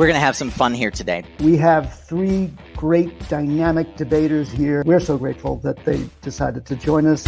We're going to have some fun here today. We have three great dynamic debaters here. We're so grateful that they decided to join us.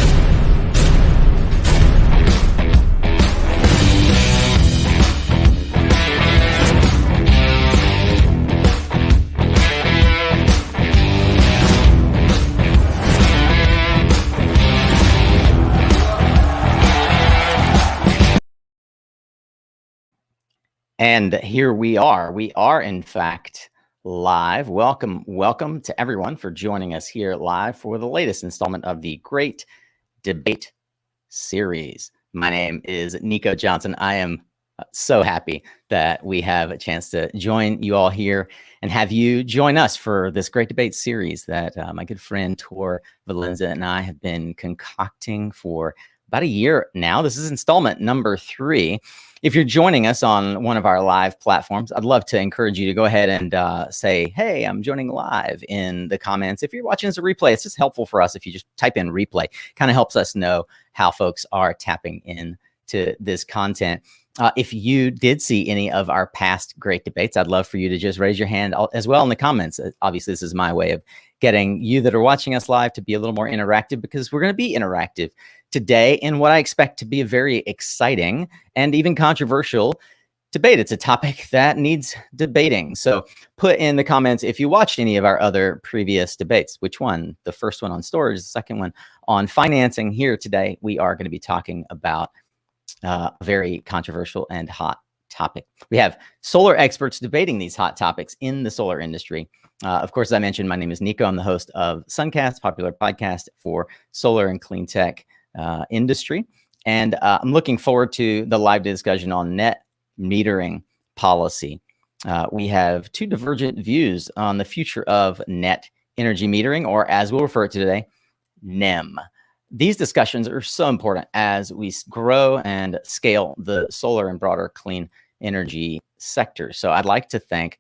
And here we are. We are, in fact, live. Welcome to everyone for joining us here live for the latest installment of the Great Debate Series. My name is Nico Johnson. I am so happy that we have a chance to join you all here and have you join us for this Great Debate Series that my good friend Tor Valenza and I have been concocting for about a year now. This is installment number 3. If you're joining us on one of our live platforms, I'd love to encourage you to go ahead and say, hey, I'm joining live in the comments. If you're watching as a replay, it's just helpful for us if you just type in replay. Kind of helps us know how folks are tapping in to this content. If you did see any of our past great debates, I'd love for you to just raise your hand as well in the comments. Obviously, this is my way of getting you that are watching us live to be a little more interactive, because we're going to be interactive today in what I expect to be a very exciting and even controversial debate. It's a topic that needs debating. So put in the comments if you watched any of our other previous debates. Which one? The first one on storage, the second one on financing. Here today, we are going to be talking about a very controversial and hot topic. We have solar experts debating these hot topics in the solar industry. Of course, as I mentioned, my name is Nico. I'm the host of SunCast, popular podcast for solar and clean tech industry. And I'm looking forward to the live discussion on net metering policy. We have two divergent views on the future of net energy metering, or as we'll refer to today, NEM. These discussions are so important as we grow and scale the solar and broader clean energy sector. So I'd like to thank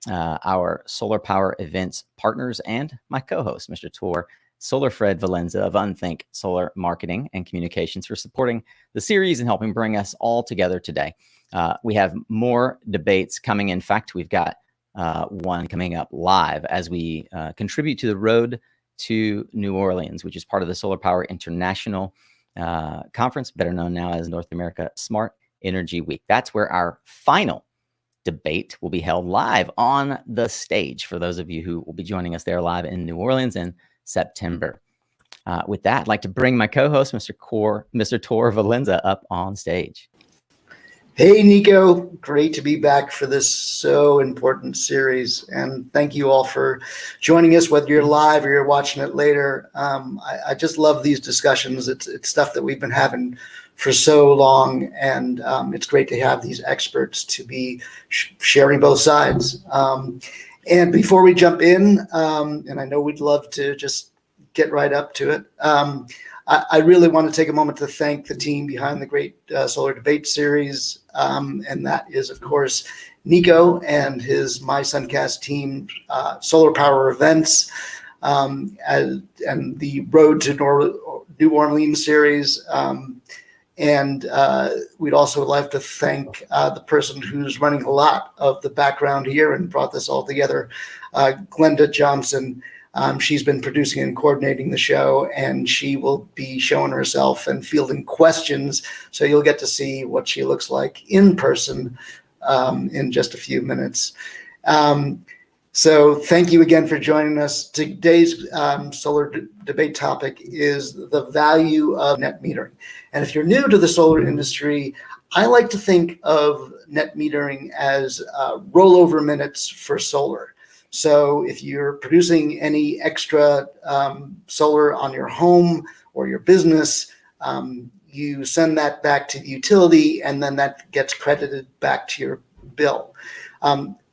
our solar power events partners and my co-host, Mr. Tor Solar Fred Valenza of Unthink Solar Marketing and Communications, for supporting the series and helping bring us all together today. We have more debates coming. In fact, we've got one coming up live as we contribute to the road to New Orleans, which is part of the Solar Power International Conference, better known now as North America Smart Energy Week. That's where our final debate will be held live on the stage for those of you who will be joining us there live in New Orleans in September. With that, I'd like to bring my co-host, Mr. Tor Valenza, up on stage. Hey, Nico. Great to be back for this so important series. And thank you all for joining us, whether you're live or you're watching it later. I just love these discussions. It's stuff that we've been having for so long. And it's great to have these experts to be sharing both sides. And before we jump in, and I know we'd love to just get right up to it, I really want to take a moment to thank the team behind the Great Solar Debate Series, and that is, of course, Nico and his My SunCast team, Solar Power Events, and the Road to New Orleans series. And we'd also like to thank the person who's running a lot of the background here and brought this all together, Glenda Johnson. She's been producing and coordinating the show, and she will be showing herself and fielding questions. So you'll get to see what she looks like in person in just a few minutes. So thank you again for joining us. Today's solar debate topic is the value of net metering. And if you're new to the solar industry, I like to think of net metering as rollover minutes for solar. So if you're producing any extra solar on your home or your business, you send that back to the utility, and then that gets credited back to your bill.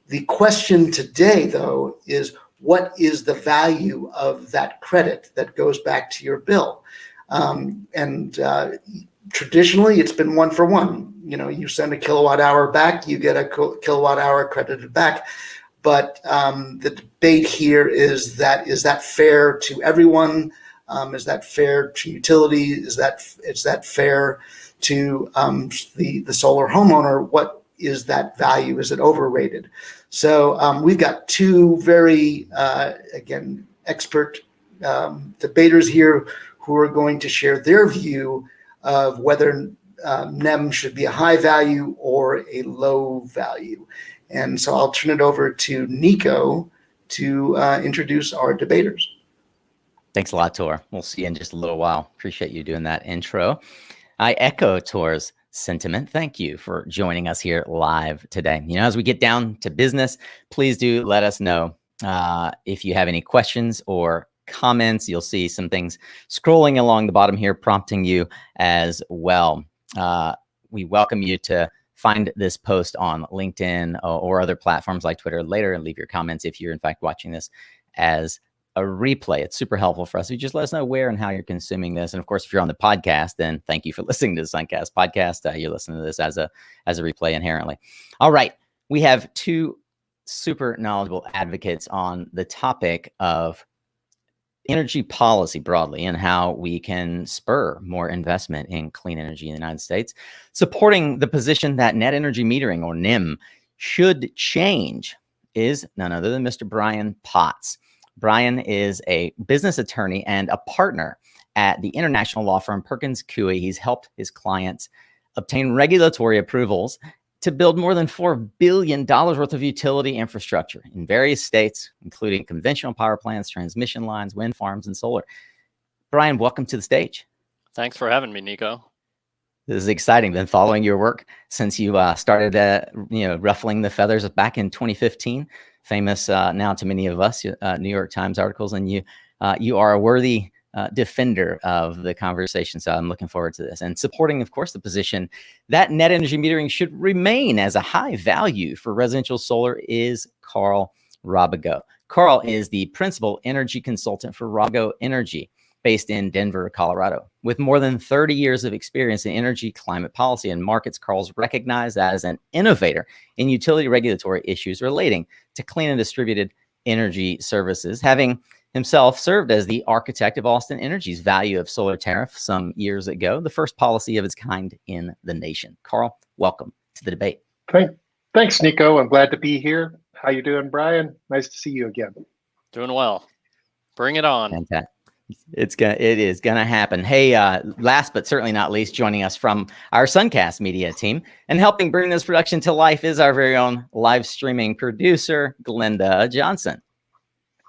The question today, though, is what is the value of that credit that goes back to your bill? Traditionally, it's been 1 for 1. You know, you send a kilowatt hour back, you get a kilowatt hour credited back. But the debate here is that fair to everyone? Is that fair to utility? Is that fair to the solar homeowner? What is that value? Is it overrated? So we've got two very, again, expert debaters here who are going to share their view of whether NEM should be a high value or a low value. And so I'll turn it over to Nico to introduce our debaters. Thanks a lot, Tor. We'll see you in just a little while. Appreciate you doing that intro. I echo Tor's sentiment. Thank you for joining us here live today. As we get down to business, please do let us know if you have any questions or comments. You'll see some things scrolling along the bottom here, prompting you as well. We welcome you to find this post on LinkedIn or other platforms like Twitter later and leave your comments if you're in fact watching this as a replay. It's super helpful for us. So just let us know where and how you're consuming this. And of course, if you're on the podcast, then thank you for listening to the SunCast podcast. You're listening to this as a replay inherently. All right. We have two super knowledgeable advocates on the topic of energy policy broadly and how we can spur more investment in clean energy in the United States, supporting the position that net energy metering, or NEM, should change is none other than Mr. Brian Potts. Brian is a business attorney and a partner at the international law firm Perkins Coie. He's helped his clients obtain regulatory approvals to build more than $4 billion worth of utility infrastructure in various states, including conventional power plants, transmission lines, wind farms, and solar. Brian, welcome to the stage. Thanks for having me, Nico. This is exciting. Been following your work since you started, ruffling the feathers back in 2015. Famous now to many of us, New York Times articles, and you are a worthy defender of the conversation. So I'm looking forward to this and supporting, of course, the position that net energy metering should remain as a high value for residential solar is Carl Robigo. Carl is the principal energy consultant for Robigo Energy, based in Denver, Colorado. With more than 30 years of experience in energy, climate policy, and markets, Carl's recognized as an innovator in utility regulatory issues relating to clean and distributed energy services, having himself served as the architect of Austin Energy's value of solar tariff some years ago, the first policy of its kind in the nation. Carl, welcome to the debate. Thanks, Nico. I'm glad to be here. How you doing, Brian? Nice to see you again. Doing well. Bring it on. Fantastic. It is gonna happen. Hey, last but certainly not least, joining us from our SunCast Media team and helping bring this production to life is our very own live streaming producer, Valenza Johnson.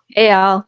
Hey, all.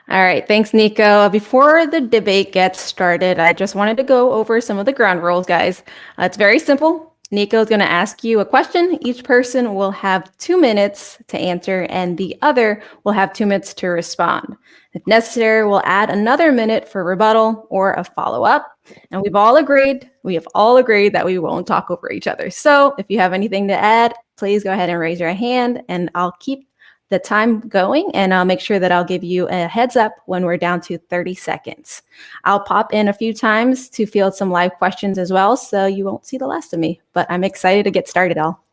All right, thanks, Nico. Before the debate gets started, I just wanted to go over some of the ground rules, guys. It's very simple. Nico is going to ask you a question. Each person will have 2 minutes to answer, and the other will have 2 minutes to respond. If necessary, we'll add another minute for rebuttal or a follow-up. And we have all agreed that we won't talk over each other. So if you have anything to add, please go ahead and raise your hand, and I'll keep the time going, and I'll make sure that I'll give you a heads up when we're down to 30 seconds. I'll pop in a few times to field some live questions as well, so you won't see the last of me, but I'm excited to get started all.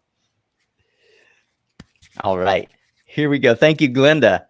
All right, here we go. Thank you, Glenda.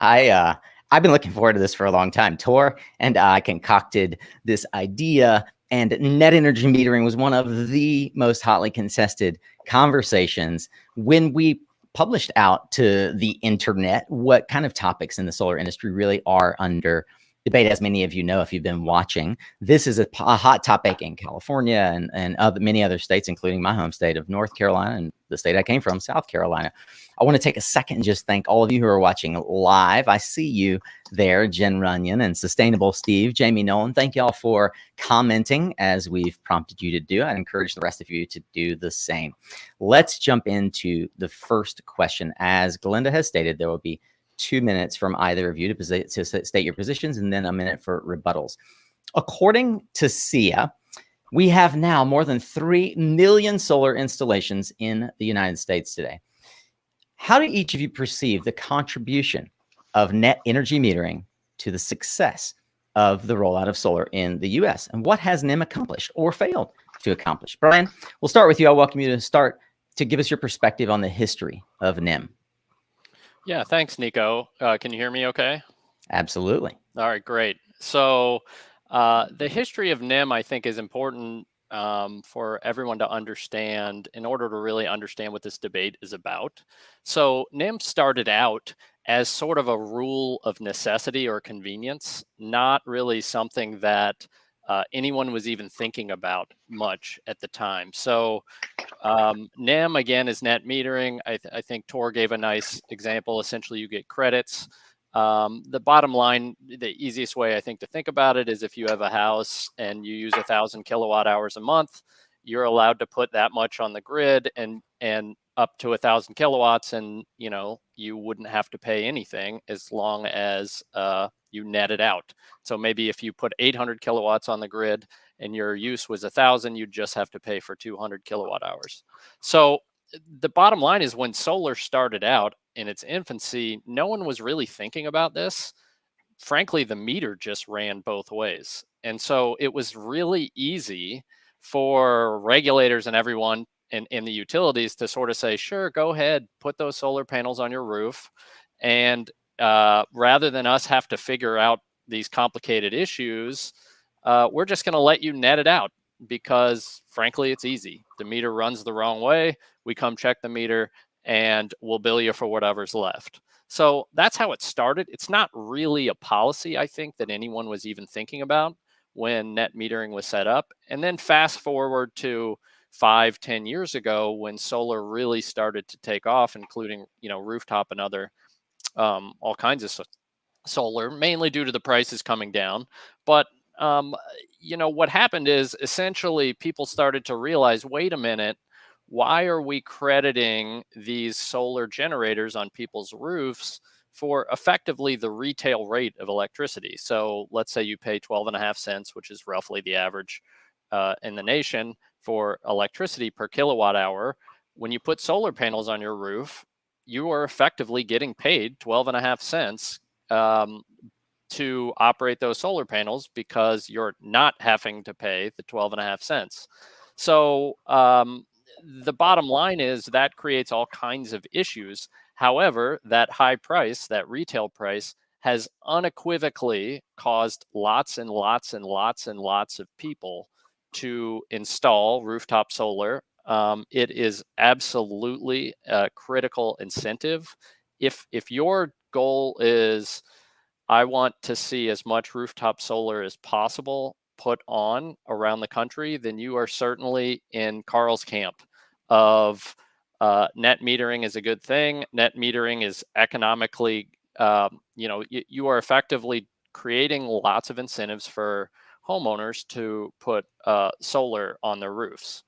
I've been looking forward to this for a long time. Tor and I concocted this idea, and net energy metering was one of the most hotly contested conversations when we published out to the internet what kind of topics in the solar industry really are under debate. As many of you know, if you've been watching, this is a hot topic in California and many other states, including my home state of North Carolina and the state I came from, South Carolina. I want to take a second and just thank all of you who are watching live. I see you there, Jen Runyon and Sustainable Steve, Jamie Nolan. Thank you all for commenting as we've prompted you to do. I encourage the rest of you to do the same. Let's jump into the first question. As Glenda has stated, there will be 2 minutes from either of you to state your positions, and then a minute for rebuttals. According to SEIA, we have now more than 3 million solar installations in the United States today. How do each of you perceive the contribution of net energy metering to the success of the rollout of solar in the U.S.? And what has NEM accomplished or failed to accomplish? Brian, we'll start with you. I'll welcome you to start to give us your perspective on the history of NEM. Yeah, thanks, Nico. Can you hear me okay? Absolutely. All right, great. So the history of NEM, I think, is important for everyone to understand in order to really understand what this debate is about. So NEM started out as sort of a rule of necessity or convenience, not really something that anyone was even thinking about much at the time. So NEM, again, is net metering. I think Tor gave a nice example. Essentially, you get credits. The bottom line, the easiest way I think to think about it is if you have a house and you use 1,000 kilowatt hours a month, you're allowed to put that much on the grid and up to 1,000 kilowatts, and you wouldn't have to pay anything as long as you net it out. So maybe if you put 800 kilowatts on the grid and your use was 1,000, you'd just have to pay for 200 kilowatt hours. So the bottom line is when solar started out in its infancy, no one was really thinking about this. Frankly, the meter just ran both ways. And so it was really easy for regulators and everyone in the utilities to sort of say, sure, go ahead, put those solar panels on your roof. And rather than us have to figure out these complicated issues, we're just going to let you net it out because, frankly, it's easy. The meter runs the wrong way. We come check the meter and we'll bill you for whatever's left. So that's how it started. It's not really a policy, I think, that anyone was even thinking about when net metering was set up. And then fast forward to 5-10 years ago when solar really started to take off, including rooftop and other all kinds of solar, mainly due to the prices coming down. But what happened is essentially people started to realize, wait a minute, why are we crediting these solar generators on people's roofs for effectively the retail rate of electricity? So let's say you pay 12.5 cents, which is roughly the average in the nation for electricity per kilowatt hour. When you put solar panels on your roof, you are effectively getting paid 12.5 cents to operate those solar panels because you're not having to pay the 12.5 cents. So the bottom line is that creates all kinds of issues. However, that high price, that retail price, has unequivocally caused lots and lots and lots and lots of people to install rooftop solar. It is absolutely a critical incentive. If your goal is, I want to see as much rooftop solar as possible put on around the country, then you are certainly in Carl's camp of net metering is a good thing. Net metering is economically, you are effectively creating lots of incentives for homeowners to put solar on their roofs.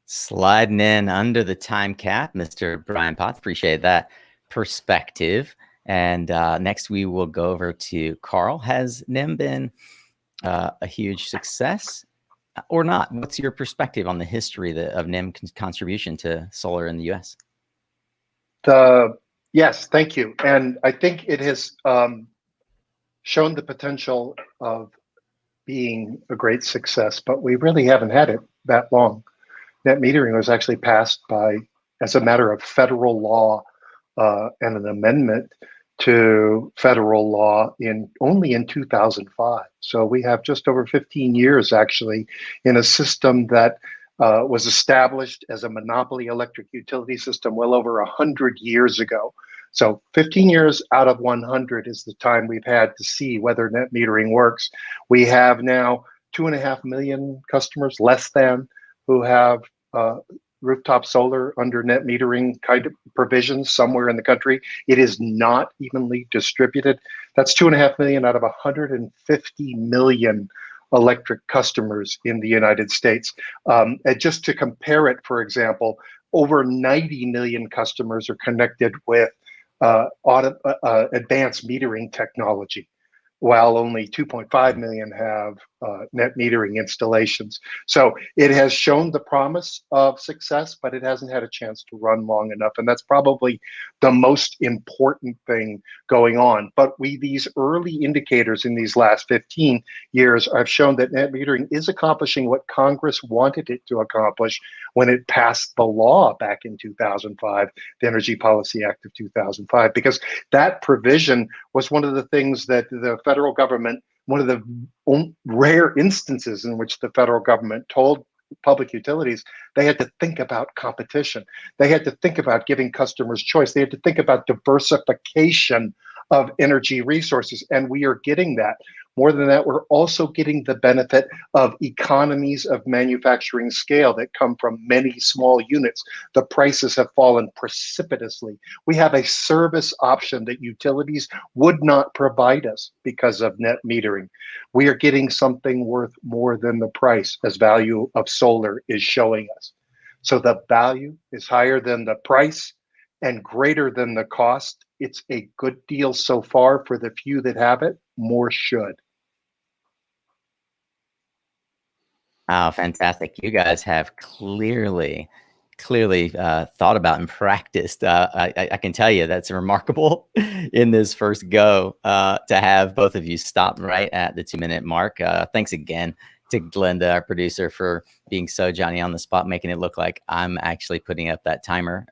Sliding in under the time cap, Mr. Brian Potts. Appreciate that perspective. And next we will go over to Carl. Has NEM been a huge success or not? What's your perspective on the history of NEM contribution to solar in the U.S.? Yes, thank you. And I think it has shown the potential of being a great success, but we really haven't had it that long. Net metering was actually passed as a matter of federal law and an amendment to federal law only in 2005. So we have just over 15 years actually in a system that was established as a monopoly electric utility system well over 100 years ago. So 15 years out of 100 is the time we've had to see whether net metering works. We have now 2.5 million customers, less than, who have rooftop solar under net metering kind of provisions somewhere in the country. It is not evenly distributed. That's 2.5 million out of 150 million electric customers in the United States. And just to compare it, for example, over 90 million customers are connected with advanced metering technology, while only 2.5 million have net metering installations. So it has shown the promise of success, but it hasn't had a chance to run long enough. And that's probably the most important thing going on. But these early indicators in these last 15 years have shown that net metering is accomplishing what Congress wanted it to accomplish when it passed the law back in 2005, the Energy Policy Act of 2005, because that provision was one of the things that the federal government one of the rare instances in which the federal government told public utilities they had to think about competition. They had to think about giving customers choice. They had to think about diversification of energy resources. And we are getting that. More than that, we're also getting the benefit of economies of manufacturing scale that come from many small units. The prices have fallen precipitously. We have a service option that utilities would not provide us because of net metering. We are getting something worth more than the price, as value of solar is showing us. So the value is higher than the price and greater than the cost. It's a good deal so far for the few that have it. More should. Oh, fantastic. You guys have clearly thought about and practiced. I can tell you that's remarkable in this first go to have both of you stop right at the 2-minute mark. Thanks again to Glenda, our producer, for being so Johnny on the spot, making it look like I'm actually putting up that timer.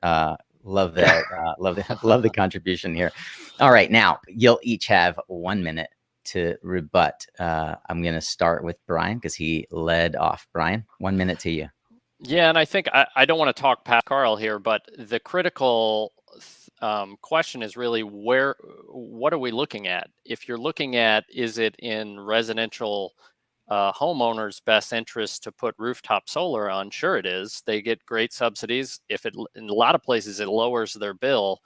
Love that. Love the contribution here. All right, now you'll each have 1 minute to rebut. I'm going to start with Brian because he led off. Brian, 1 minute to you. Yeah, and I think I don't want to talk past Carl here, but the critical question is really what are we looking at? If you're looking at, is it in residential homeowners' best interest to put rooftop solar on? Sure it is. They get great subsidies. If it, in a lot of places, it lowers their bill,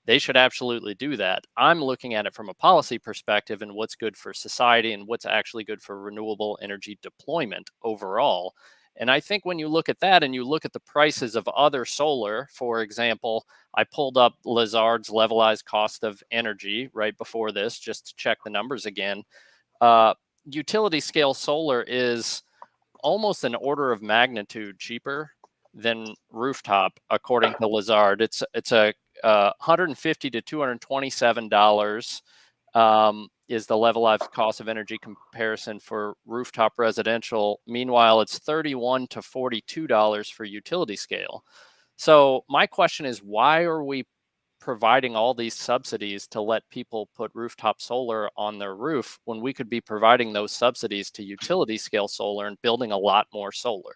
they should absolutely do that. I'm looking at it from a policy perspective and what's good for society and what's actually good for renewable energy deployment overall. And I think when you look at that and you look at the prices of other solar, for example, I pulled up Lazard's levelized cost of energy right before this just to check the numbers again. Utility scale solar is almost an order of magnitude cheaper than rooftop, according to Lazard. It's a $150 to $227 is the levelized cost of energy comparison for rooftop residential. Meanwhile, it's $31 to $42 for utility scale. So my question is, why are we providing all these subsidies to let people put rooftop solar on their roof when we could be providing those subsidies to utility scale solar and building a lot more solar?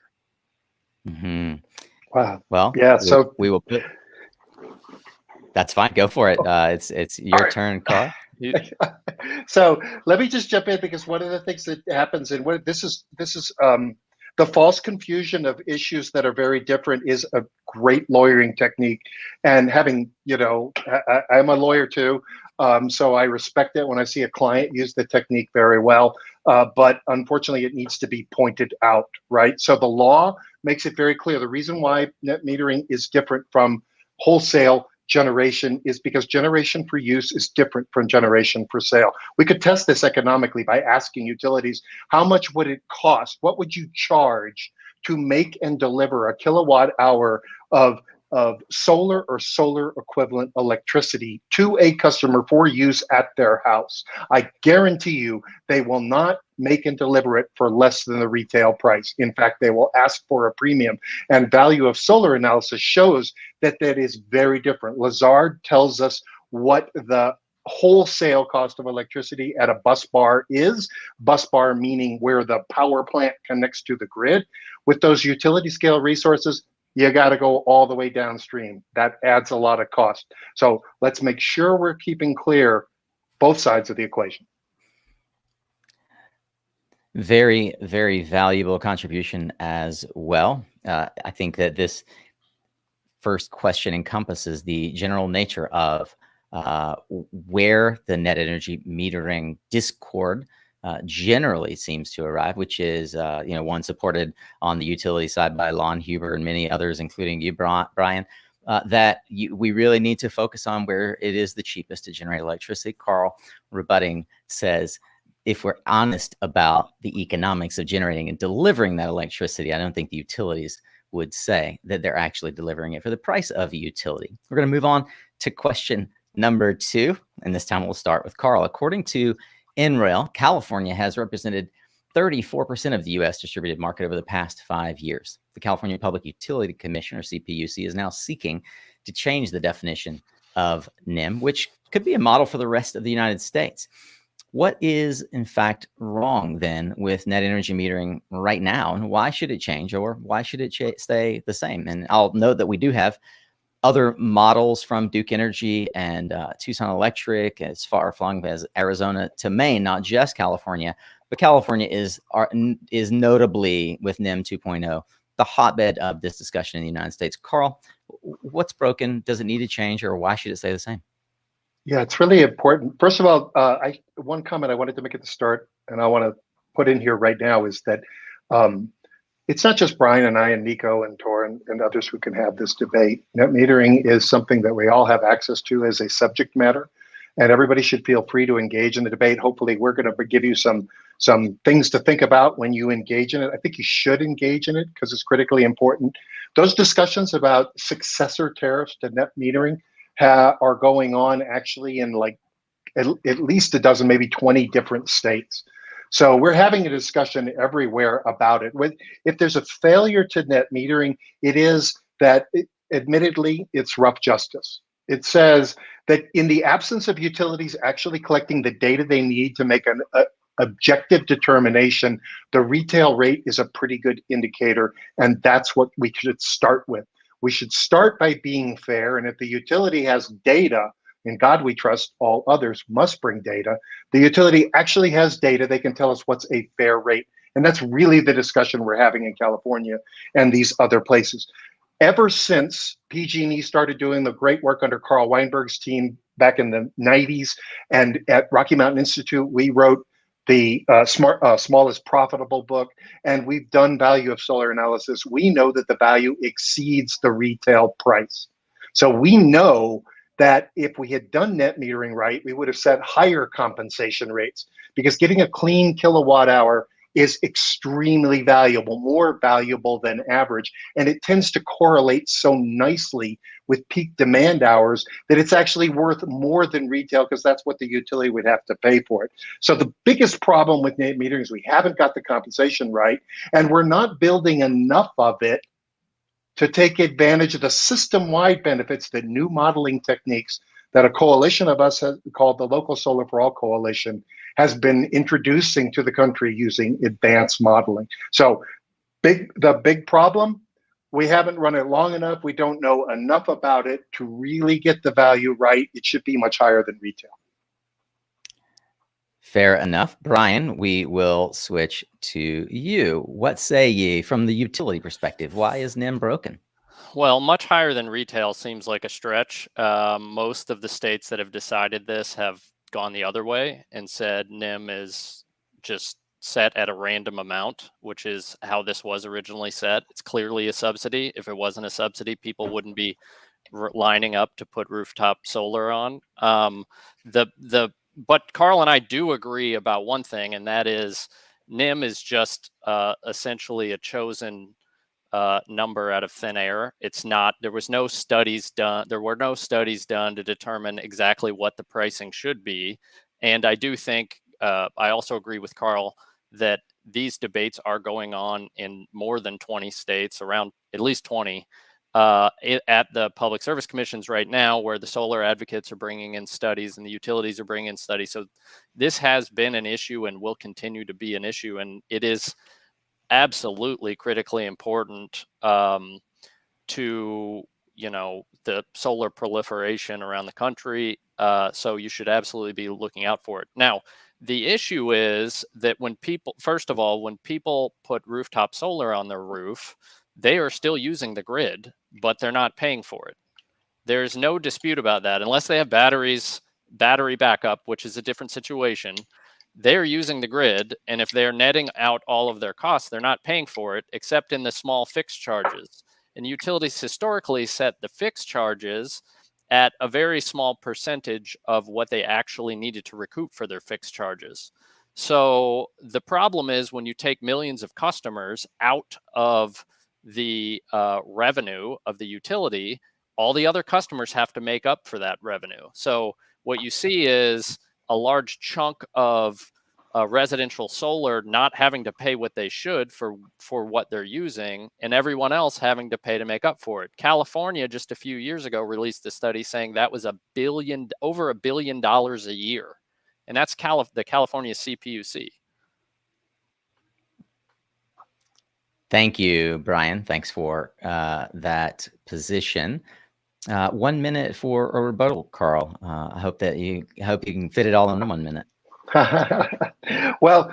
Mm-hmm. Wow. Well, yeah. So we will put. That's fine. Go for it. It's your turn, Carl. So let me just jump in, because one of the things that happens, and what this is the false confusion of issues that are very different is a great lawyering technique. And having, I'm a lawyer too, so I respect it when I see a client use the technique very well. But unfortunately, it needs to be pointed out, right? So the law makes it very clear. The reason why net metering is different from wholesale generation is because generation for use is different from generation for sale. We could test this economically by asking utilities, how much would it cost? What would you charge to make and deliver a kilowatt hour of solar or solar equivalent electricity to a customer for use at their house? I guarantee you they will not make and deliver it for less than the retail price. In fact, they will ask for a premium. And value of solar analysis shows that is very different. Lazard tells us what the wholesale cost of electricity at a bus bar is. Bus bar meaning where the power plant connects to the grid. With those utility scale resources, you got to go all the way downstream. That adds a lot of cost. So let's make sure we're keeping clear both sides of the equation. Very, very valuable contribution as well. I think that this first question encompasses the general nature of where the net energy metering discord generally seems to arrive, which is, one supported on the utility side by Lon Huber and many others, including you, Brian, that we really need to focus on where it is the cheapest to generate electricity. Carl, rebutting, says, if we're honest about the economics of generating and delivering that electricity, I don't think the utilities would say that they're actually delivering it for the price of a utility. We're going to move on to question number 2, and this time we'll start with Carl. According to NREL, California has represented 34% of the U.S. distributed market over the past 5 years. The California Public Utility Commission, or CPUC, is now seeking to change the definition of NEM, which could be a model for the rest of the United States. What is, in fact, wrong then with net energy metering right now, and why should it change, or why should it stay the same? And I'll note that we do have other models from Duke Energy and Tucson Electric, as far flung as Arizona to Maine, not just California. But California is notably, with NEM 2.0, the hotbed of this discussion in the United States. Carl, what's broken? Does it need to change, or why should it stay the same? Yeah, it's really important. First of all, one comment I wanted to make at the start, and I want to put in here right now, is that it's not just Brian and I and Nico and Tor and others who can have this debate. Net metering is something that we all have access to as a subject matter, and everybody should feel free to engage in the debate. Hopefully, we're going to give you some things to think about when you engage in it. I think you should engage in it because it's critically important. Those discussions about successor tariffs to net metering are going on actually in like at least a dozen, maybe 20 different states. So we're having a discussion everywhere about it. If there's a failure to net metering, it is that, admittedly, it's rough justice. It says that in the absence of utilities actually collecting the data they need to make an objective determination, the retail rate is a pretty good indicator, and that's what we should start with. We should start by being fair, and if the utility has data, in God we trust, all others must bring data. The utility actually has data, they can tell us what's a fair rate. And that's really the discussion we're having in California and these other places. Ever since PG&E started doing the great work under Carl Weinberg's team back in the 90s, and at Rocky Mountain Institute, we wrote the Smallest Profitable book, and we've done value of solar analysis. We know that the value exceeds the retail price. So we know that if we had done net metering right, we would have set higher compensation rates, because getting a clean kilowatt hour is extremely valuable, more valuable than average. And it tends to correlate so nicely with peak demand hours that it's actually worth more than retail, because that's what the utility would have to pay for it. So the biggest problem with net metering is we haven't got the compensation right, and we're not building enough of it to take advantage of the system-wide benefits that new modeling techniques that a coalition of us called the Local Solar for All Coalition has been introducing to the country using advanced modeling. So the big problem, we haven't run it long enough. We don't know enough about it to really get the value right. It should be much higher than retail. Fair enough. Brian, we will switch to you. What say ye from the utility perspective? Why is NEM broken? Well, much higher than retail seems like a stretch. Most of the states that have decided this have gone the other way and said NEM is just set at a random amount, which is how this was originally set. It's clearly a subsidy. If it wasn't a subsidy, people wouldn't be lining up to put rooftop solar on. But Carl and I do agree about one thing, and that is NEM is just essentially a chosen number out of thin air. It's not, there were no studies done to determine exactly what the pricing should be. And I do think, I also agree with Carl that these debates are going on in more than 20 states, around at least 20, at the public service commissions right now, where the solar advocates are bringing in studies and the utilities are bringing in studies. So this has been an issue and will continue to be an issue. And it is absolutely critically important to, the solar proliferation around the country. So you should absolutely be looking out for it. Now, the issue is that when people put rooftop solar on their roof, they are still using the grid, but they're not paying for it. There's no dispute about that. Unless they have battery backup, which is a different situation, they're using the grid. And if they're netting out all of their costs, they're not paying for it, except in the small fixed charges. And utilities historically set the fixed charges at a very small percentage of what they actually needed to recoup for their fixed charges. So the problem is when you take millions of customers out of the revenue of the utility, all the other customers have to make up for that revenue. So what you see is a large chunk of residential solar not having to pay what they should for what they're using, and everyone else having to pay to make up for it. California just a few years ago released a study saying that was over $1 billion a year. and that's the California CPUC. Thank you, Brian. Thanks for that position. 1 minute for a rebuttal, Carl. I hope you can fit it all in 1 minute. Well,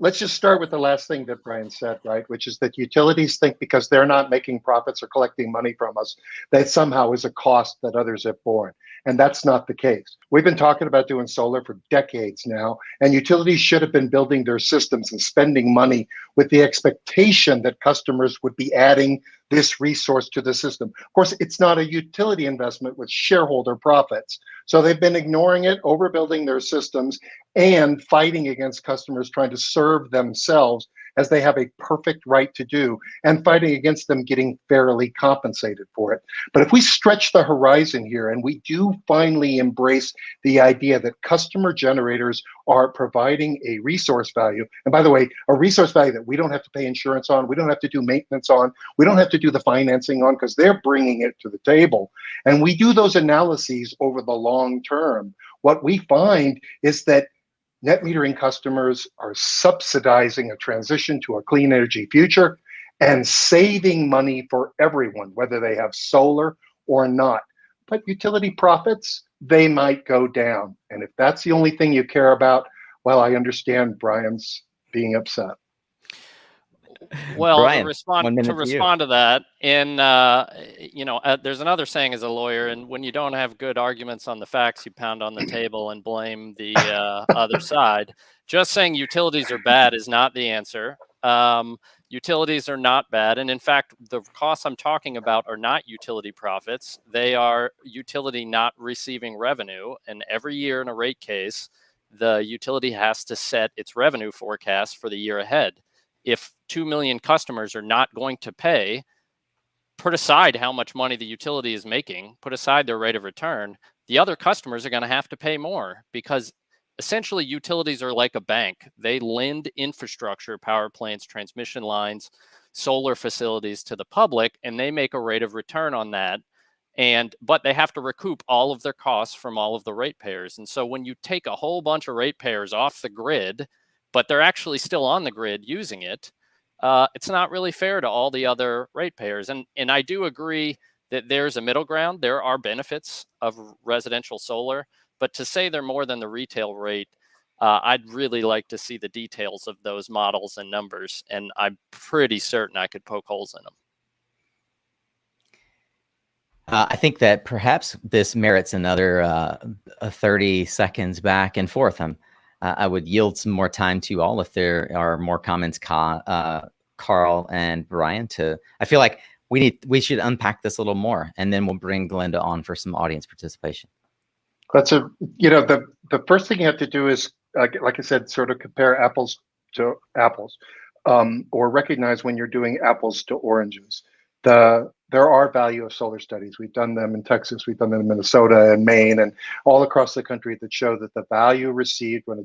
let's just start with the last thing that Brian said, right? Which is that utilities think because they're not making profits or collecting money from us, that somehow is a cost that others have borne. And that's not the case. We've been talking about doing solar for decades now, and utilities should have been building their systems and spending money with the expectation that customers would be adding this resource to the system. Of course, it's not a utility investment with shareholder profits. So they've been ignoring it, overbuilding their systems, and fighting against customers trying to serve themselves as they have a perfect right to do, and fighting against them getting fairly compensated for it. But if we stretch the horizon here and we do finally embrace the idea that customer generators are providing a resource value, and by the way, a resource value that we don't have to pay insurance on, we don't have to do maintenance on, we don't have to do the financing on, because they're bringing it to the table, and we do those analyses over the long term, what we find is that net metering customers are subsidizing a transition to a clean energy future and saving money for everyone, whether they have solar or not. But utility profits, they might go down. And if that's the only thing you care about, well, I understand Brian's being upset. Well, Brian, to respond to that, there's another saying as a lawyer, and when you don't have good arguments on the facts, you pound on the table and blame the other side. Just saying utilities are bad is not the answer. Utilities are not bad, and in fact, the costs I'm talking about are not utility profits. They are utility not receiving revenue, and every year in a rate case, the utility has to set its revenue forecast for the year ahead. If 2 million customers are not going to pay, put aside how much money the utility is making, put aside their rate of return, the other customers are going to have to pay more, because essentially utilities are like a bank. They lend infrastructure, power plants, transmission lines, solar facilities to the public, and they make a rate of return on that. But they have to recoup all of their costs from all of the ratepayers. And so when you take a whole bunch of ratepayers off the grid, but they're actually still on the grid using it, it's not really fair to all the other ratepayers. And I do agree that there's a middle ground. There are benefits of residential solar, but to say they're more than the retail rate, I'd really like to see the details of those models and numbers, and I'm pretty certain I could poke holes in them. I think that perhaps this merits another 30 seconds back and forth. I would yield some more time to all if there are more comments, Carl and Brian. I feel like we should unpack this a little more, and then we'll bring Glenda on for some audience participation. That's the first thing you have to do is, like I said, sort of compare apples to apples, or recognize when you're doing apples to oranges. There are value of solar studies. We've done them in Texas, we've done them in Minnesota and Maine and all across the country that show that the value received when a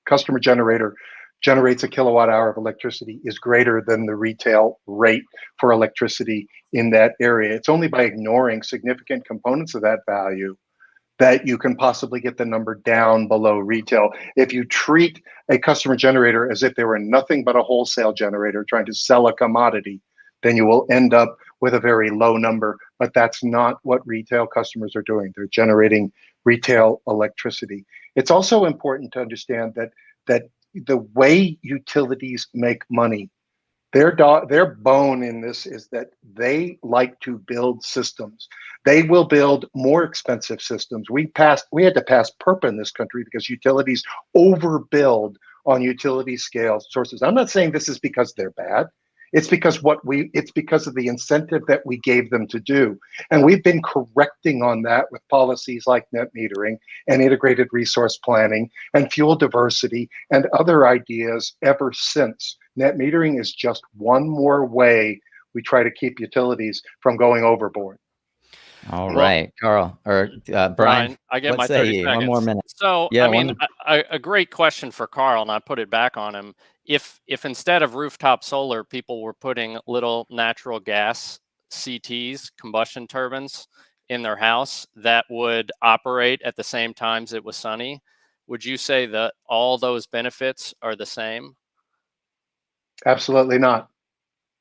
customer generator generates a kilowatt hour of electricity is greater than the retail rate for electricity in that area. It's only by ignoring significant components of that value that you can possibly get the number down below retail. If you treat a customer generator as if they were nothing but a wholesale generator trying to sell a commodity, then you will end up with a very low number. But that's not what retail customers are doing. They're generating retail electricity. It's also important to understand that the way utilities make money, their bone in this is that they like to build systems. They will build more expensive systems. We had to pass PURPA in this country because utilities overbuild on utility scale sources. I'm not saying this is because they're bad. It's because of the incentive that we gave them to do. And we've been correcting on that with policies like net metering and integrated resource planning and fuel diversity and other ideas ever since. Net metering is just one more way we try to keep utilities from going overboard. All right, Carl or Brian, I get my 30 seconds. 1 more minute. So, yeah, I mean, a great question for Carl, and I put it back on him. If instead of rooftop solar, people were putting little natural gas CTs, combustion turbines, in their house that would operate at the same times it was sunny, would you say that all those benefits are the same? Absolutely not.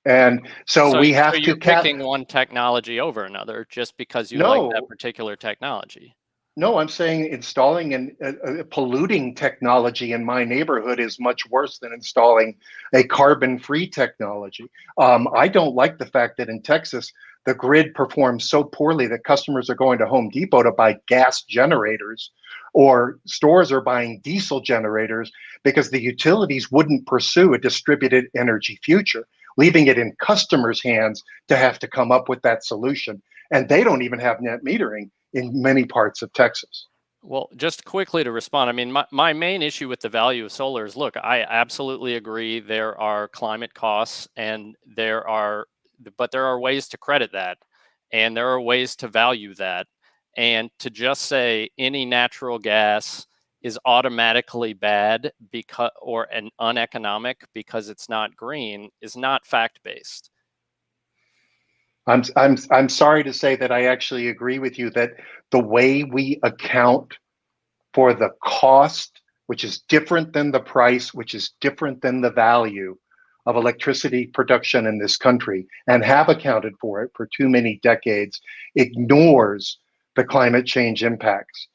And so we have so to you're picking one technology over another just because you like that particular technology. No, I'm saying installing a polluting technology in my neighborhood is much worse than installing a carbon-free technology. I don't like the fact that in Texas, the grid performs so poorly that customers are going to Home Depot to buy gas generators, or stores are buying diesel generators because the utilities wouldn't pursue a distributed energy future, leaving it in customers' hands to have to come up with that solution. And they don't even have net metering in many parts of Texas. Well, just quickly to respond, I mean, my main issue with the value of solar is, look, I absolutely agree there are climate costs, and but there are ways to credit that, and there are ways to value that. And to just say any natural gas is automatically bad or uneconomic because it's not green is not fact-based. I'm sorry to say that I actually agree with you that the way we account for the cost, which is different than the price, which is different than the value of electricity production in this country, and have accounted for it for too many decades, ignores the climate change impacts.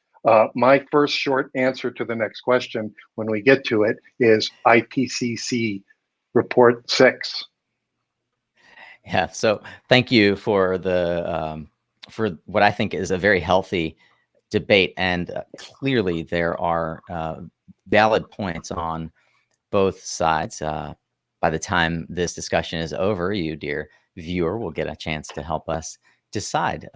My first short answer to the next question, when we get to it, is IPCC Report 6. Yeah. So thank you for for what I think is a very healthy debate, and clearly there are valid points on both sides. By the time this discussion is over, you, dear viewer, will get a chance to help us decide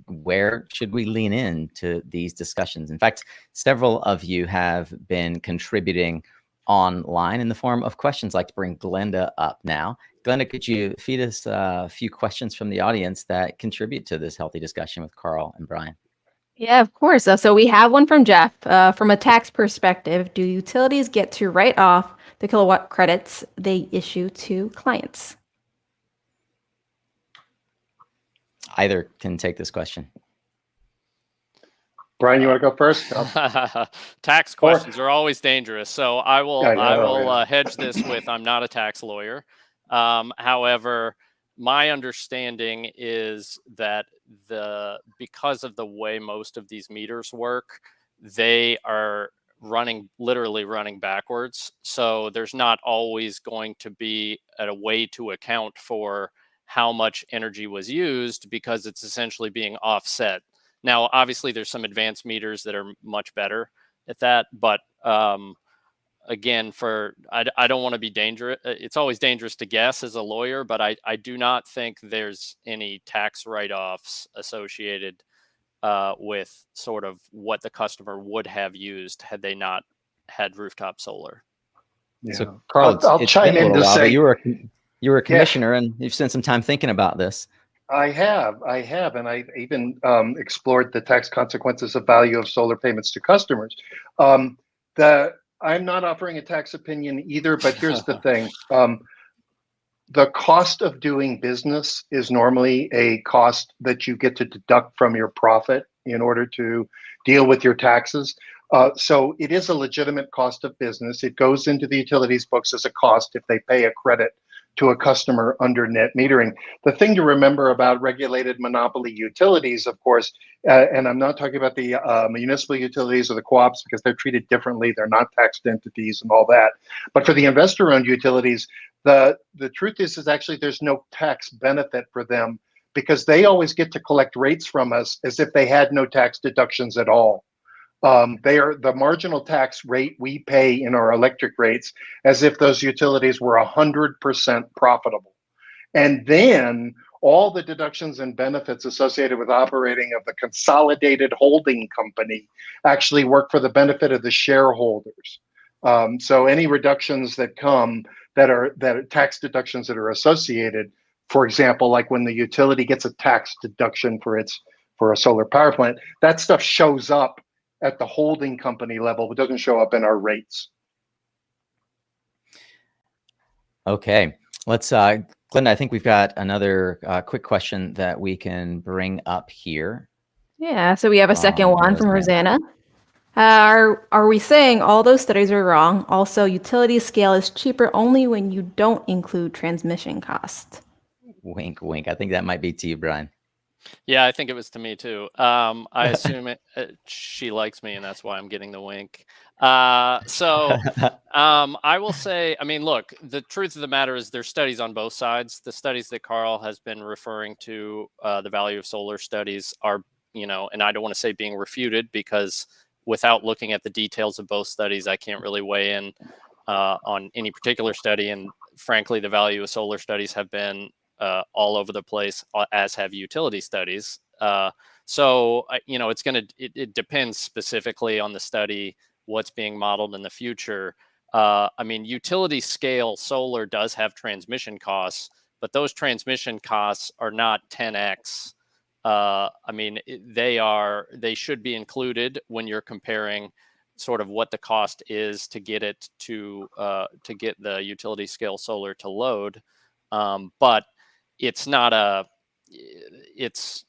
where should we lean into these discussions. In fact, several of you have been contributing online in the form of questions. I'd like to bring Glenda up now. Glenda, could you feed us a few questions from the audience that contribute to this healthy discussion with Carl and Brian? Yeah, of course. So we have one from Jeff. From a tax perspective, do utilities get to write off the kilowatt credits they issue to clients? Either can take this question. Brian, you want to go first? Tax questions are always dangerous. So I will hedge this with, I'm not a tax lawyer. However, my understanding is that because of the way most of these meters work, they are literally running backwards. So there's not always going to be a way to account for how much energy was used, because it's essentially being offset. Now, obviously, there's some advanced meters that are much better at that, but again, I don't want to be dangerous. It's always dangerous to guess as a lawyer, but I do not think there's any tax write-offs associated with sort of what the customer would have used had they not had rooftop solar. Yeah. So, Carl, I'll chime in to say you were a commissioner, and you've spent some time thinking about this. I have, and I've even explored the tax consequences of value of solar payments to customers. I'm not offering a tax opinion either, but here's the thing. The cost of doing business is normally a cost that you get to deduct from your profit in order to deal with your taxes. So it is a legitimate cost of business. It goes into the utilities books as a cost if they pay a credit to a customer under net metering. The thing to remember about regulated monopoly utilities, of course, and I'm not talking about the municipal utilities or the co-ops, because they're treated differently. They're not taxed entities and all that. But for the investor-owned utilities, the truth is actually there's no tax benefit for them, because they always get to collect rates from us as if they had no tax deductions at all. They are the marginal tax rate we pay in our electric rates as if those utilities were 100% profitable. And then all the deductions and benefits associated with operating of the consolidated holding company actually work for the benefit of the shareholders. So any reductions that come that are tax deductions that are associated, for example, like when the utility gets a tax deduction for a solar power plant, that stuff shows up at the holding company level, but doesn't show up in our rates. Okay, let's, Glenda, I think we've got another quick question that we can bring up here. Yeah, so we have a second one from Rosanna. Are we saying all those studies are wrong? Also, utility scale is cheaper only when you don't include transmission cost. Wink, wink. I think that might be to you, Brian. Yeah, I think it was to me too. I assume she likes me, and that's why I'm getting the wink. I will say, I mean, look, the truth of the matter is there's studies on both sides. The studies that Carl has been referring to, the value of solar studies are, and I don't want to say being refuted, because without looking at the details of both studies, I can't really weigh in on any particular study. And frankly, the value of solar studies have been all over the place, as have utility studies. It depends specifically on the study, what's being modeled in the future. I mean, utility scale solar does have transmission costs, but those transmission costs are not 10x. I mean, they should be included when you're comparing sort of what the cost is to get it to get the utility scale solar to load. But it's not it's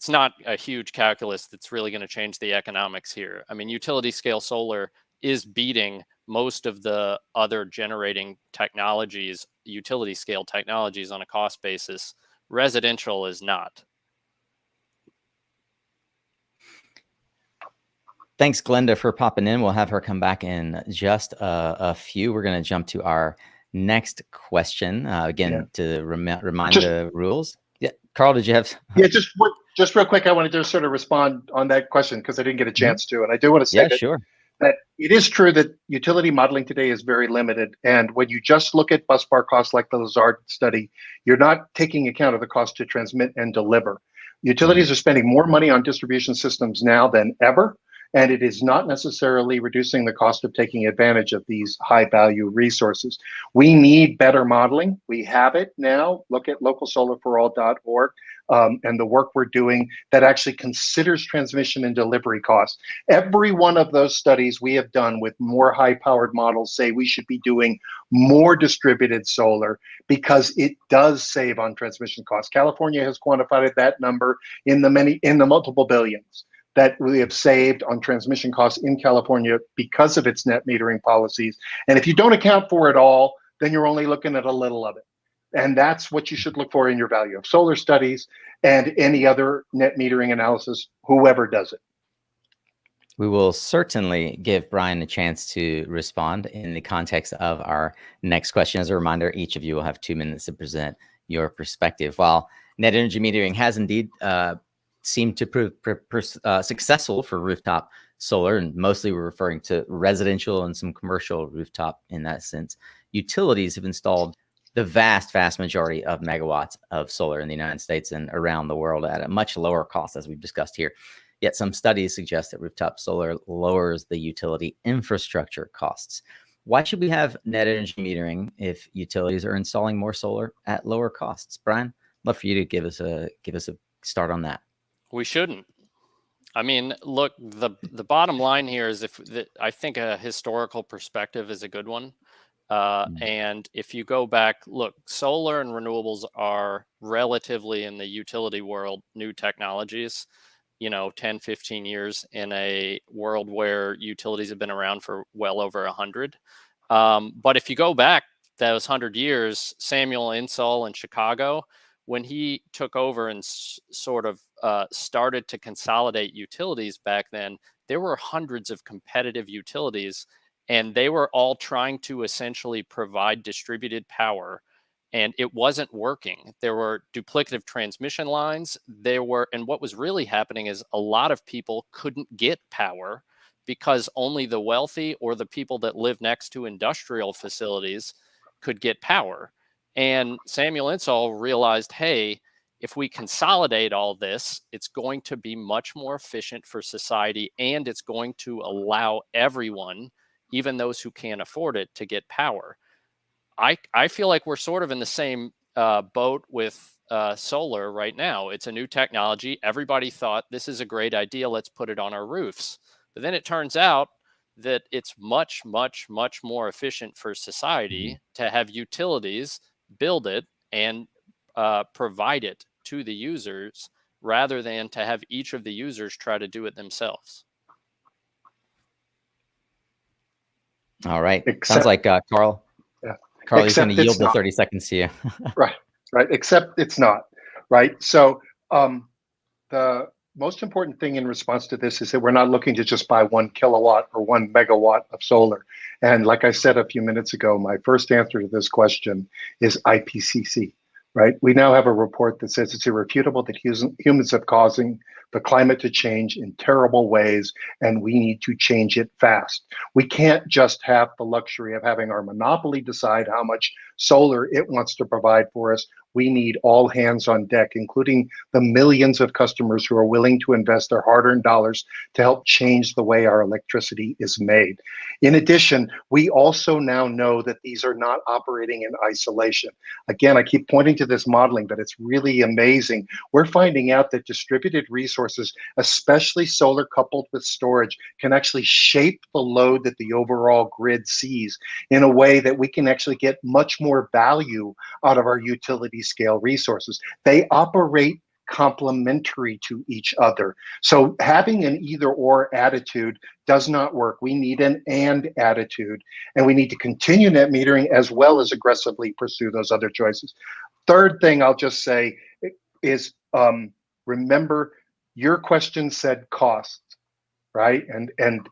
not a huge calculus that's really going to change the economics here. I mean, utility scale solar is beating most of the other generating technologies, utility scale technologies, on a cost basis. Residential is not. Thanks, Glenda, for popping in. We'll have her come back in just a few. We're going to jump to our next question. To remind the rules. Yeah, Carl, did you have? Yeah, just real quick, I wanted to sort of respond on that question because I didn't get a chance to, and I do want to say that it is true that utility modeling today is very limited, and when you just look at busbar costs like the Lazard study, you're not taking account of the cost to transmit and deliver. Utilities are spending more money on distribution systems now than ever, and it is not necessarily reducing the cost of taking advantage of these high value resources. We need better modeling. We have it now. Look at localsolarforall.org and the work we're doing that actually considers transmission and delivery costs. Every one of those studies we have done with more high powered models say we should be doing more distributed solar because it does save on transmission costs. California has quantified that number in the multiple billions that we have saved on transmission costs in California because of its net metering policies. And if you don't account for it all, then you're only looking at a little of it. And that's what you should look for in your value of solar studies and any other net metering analysis, whoever does it. We will certainly give Brian a chance to respond in the context of our next question. As a reminder, each of you will have 2 minutes to present your perspective. While net energy metering has indeed seemed to prove successful for rooftop solar, and mostly we're referring to residential and some commercial rooftop in that sense, utilities have installed the vast majority of megawatts of solar in the United States and around the world at a much lower cost, as we've discussed here. Yet some studies suggest that rooftop solar lowers the utility infrastructure costs. Why should we have net energy metering if utilities are installing more solar at lower costs? Brian, I'd love for you to give us a start on that. We shouldn't. I mean, look, the bottom line here is I think a historical perspective is a good one. And if you go back, look, solar and renewables are relatively, in the utility world, new technologies, 10, 15 years in a world where utilities have been around for well over 100. But if you go back those 100 years, Samuel Insull in Chicago, when he took over and sort of started to consolidate utilities back then, there were hundreds of competitive utilities, and they were all trying to essentially provide distributed power, and it wasn't working. There were duplicative transmission lines. And what was really happening is a lot of people couldn't get power because only the wealthy or the people that live next to industrial facilities could get power. And Samuel Insull realized, hey, if we consolidate all this, it's going to be much more efficient for society, and it's going to allow everyone, even those who can't afford it, to get power. I feel like we're sort of in the same boat with solar right now. It's a new technology. Everybody thought this is a great idea. Let's put it on our roofs. But then it turns out that it's much, much, much more efficient for society to have utilities build it and provide it to the users rather than to have each of the users try to do it themselves. All right. Sounds Except, like Carl. yeah, Carl, he's going except to yield it's the not. 30 seconds to you. Right, right. Except it's not. Right. So the most important thing in response to this is that we're not looking to just buy 1 kilowatt or 1 megawatt of solar. And like I said a few minutes ago, my first answer to this question is IPCC. Right. We now have a report that says it's irrefutable that humans are causing the climate to change in terrible ways, and we need to change it fast. We can't just have the luxury of having our monopoly decide how much solar it wants to provide for us. We need all hands on deck, including the millions of customers who are willing to invest their hard-earned dollars to help change the way our electricity is made. In addition, we also now know that these are not operating in isolation. Again, I keep pointing to this modeling, but it's really amazing. We're finding out that distributed resources, especially solar coupled with storage, can actually shape the load that the overall grid sees in a way that we can actually get much more value out of our utility scale resources. They operate complementary to each other. So having an either or attitude does not work. We need an and attitude, and we need to continue net metering as well as aggressively pursue those other choices. Third thing I'll just say is remember your question said cost, right? And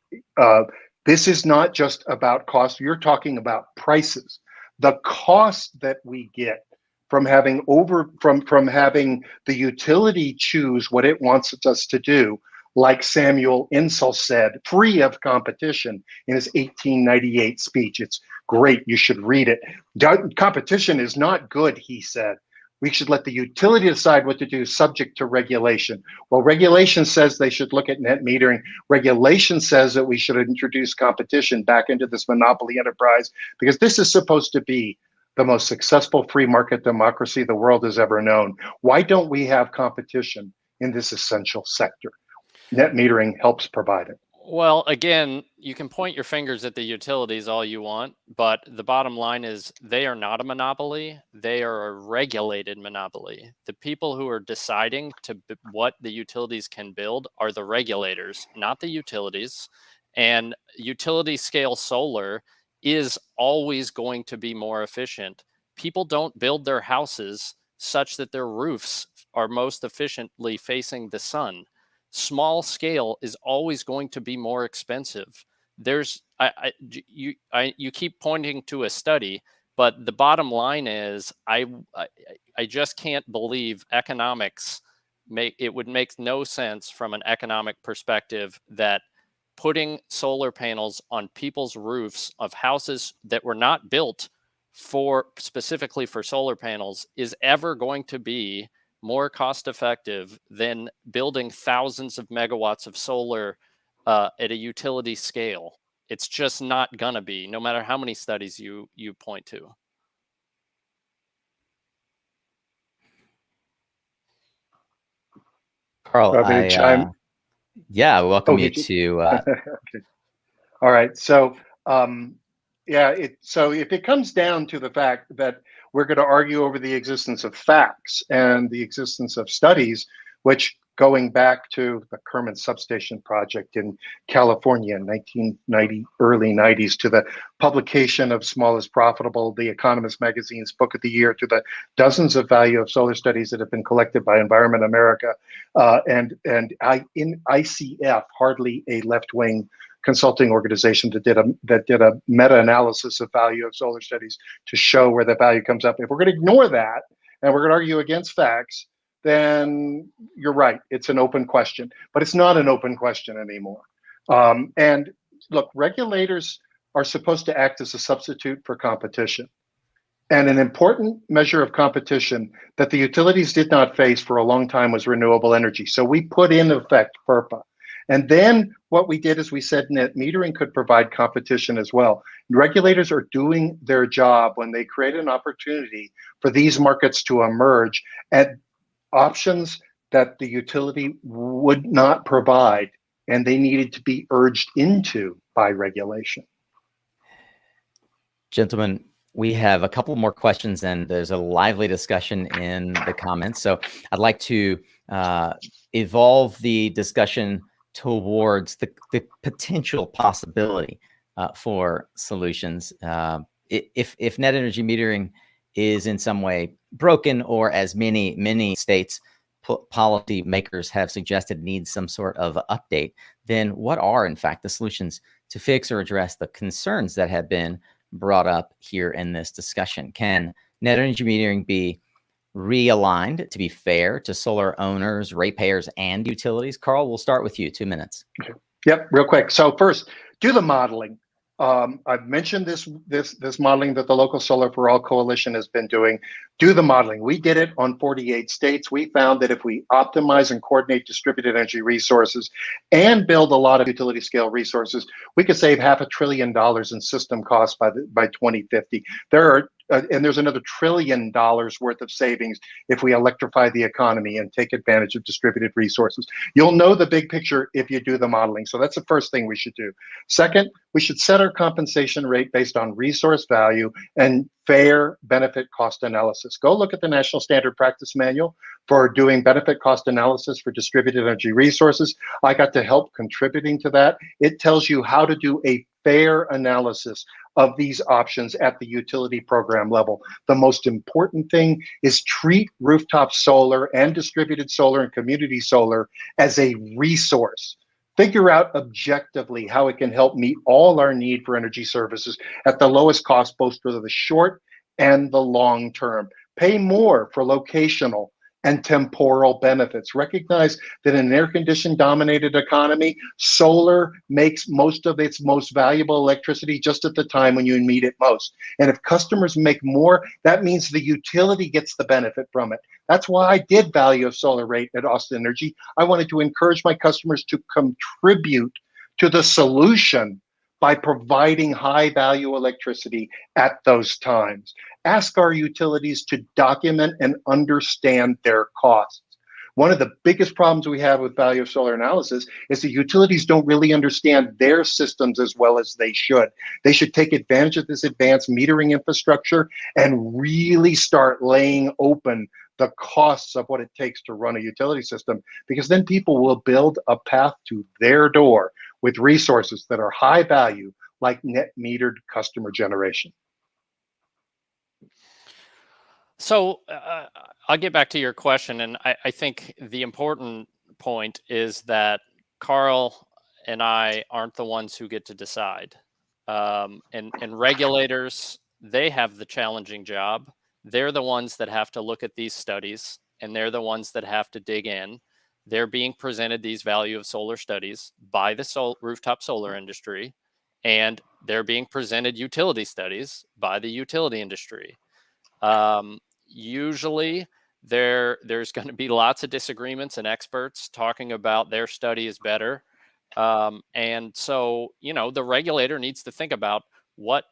this is not just about cost. You're talking about prices. The cost that we get from having having the utility choose what it wants us to do, like Samuel Insull said, free of competition in his 1898 speech. It's great. You should read it. Competition is not good, he said. We should let the utility decide what to do subject to regulation. Well, regulation says they should look at net metering. Regulation says that we should introduce competition back into this monopoly enterprise, because this is supposed to be the most successful free market democracy the world has ever known. Why don't we have competition in this essential sector? Net metering helps provide it. Well, again, you can point your fingers at the utilities all you want, but the bottom line is they are not a monopoly. They are a regulated monopoly. The people who are deciding what the utilities can build are the regulators, not the utilities. And utility scale solar is always going to be more efficient. People don't build their houses such that their roofs are most efficiently facing the sun. Small scale is always going to be more expensive. You keep pointing to a study, but the bottom line is I just can't believe economics it would make no sense from an economic perspective that putting solar panels on people's roofs of houses that were not built specifically for solar panels is ever going to be more cost effective than building thousands of megawatts of solar at a utility scale. It's just not gonna be, no matter how many studies you point to. Carl, I welcome you to. to. Okay. All right. So, so if it comes down to the fact that we're going to argue over the existence of facts and the existence of studies, which going back to the Kerman substation project in California in 1990, early 90s, to the publication of Smallest Profitable, the Economist magazine's book of the year, to the dozens of value of solar studies that have been collected by Environment America, in ICF, hardly a left-wing consulting organization that did a meta-analysis of value of solar studies to show where the value comes up. If we're going to ignore that and we're going to argue against facts, then you're right. It's an open question, but it's not an open question anymore. And look, regulators are supposed to act as a substitute for competition. And an important measure of competition that the utilities did not face for a long time was renewable energy. So we put in effect FERPA. And then what we did is we said net metering could provide competition as well. Regulators are doing their job when they create an opportunity for these markets to emerge at options that the utility would not provide, and they needed to be urged into by regulation. Gentlemen, we have a couple more questions, and there's a lively discussion in the comments. So I'd like to evolve the discussion towards the potential possibility for solutions. If net energy metering is in some way broken, or as many states policy makers have suggested needs some sort of update, then what are in fact the solutions to fix or address the concerns that have been brought up here in this discussion? Can net energy metering be realigned to be fair to solar owners, ratepayers, and utilities? Carl, we'll start with you. 2 minutes. Okay. Yep, real quick. So first, do the modeling. I've mentioned this modeling that the Local Solar for All Coalition has been doing. Do the modeling. We did it on 48 states. We found that if we optimize and coordinate distributed energy resources and build a lot of utility scale resources, we could save $500 billion in system costs by 2050. And there's another $1 trillion worth of savings if we electrify the economy and take advantage of distributed resources. You'll know the big picture if you do the modeling. So that's the first thing we should do. Second, we should set our compensation rate based on resource value and fair benefit cost analysis. Go look at the National Standard Practice Manual for doing benefit cost analysis for distributed energy resources. I got to help contributing to that. It tells you how to do a fair analysis of these options at the utility program level. The most important thing is treat rooftop solar and distributed solar and community solar as a resource. Figure out objectively how it can help meet all our need for energy services at the lowest cost, both for the short and the long term. Pay more for locational and temporal benefits. Recognize that in an air-conditioned dominated economy, solar makes most of its most valuable electricity just at the time when you need it most. And if customers make more, that means the utility gets the benefit from it. That's why I did value of solar rate at Austin Energy. I wanted to encourage my customers to contribute to the solution by providing high value electricity at those times. Ask our utilities to document and understand their costs. One of the biggest problems we have with value of solar analysis is the utilities don't really understand their systems as well as they should. They should take advantage of this advanced metering infrastructure and really start laying open the costs of what it takes to run a utility system, because then people will build a path to their door with resources that are high value, like net metered customer generation. So I'll get back to your question, and I think the important point is that Carl and I aren't the ones who get to decide. And regulators, they have the challenging job. They're the ones that have to look at these studies, and they're the ones that have to dig in. They're being presented these value of solar studies by the rooftop solar industry, and they're being presented utility studies by the utility industry. Usually there's going to be lots of disagreements and experts talking about their study is better. And so, the regulator needs to think about what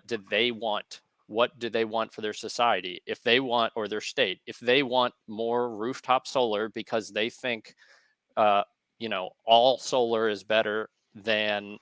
do they want? What do they want for their society? If they want, or their state, if they want more rooftop solar because they think, all solar is better than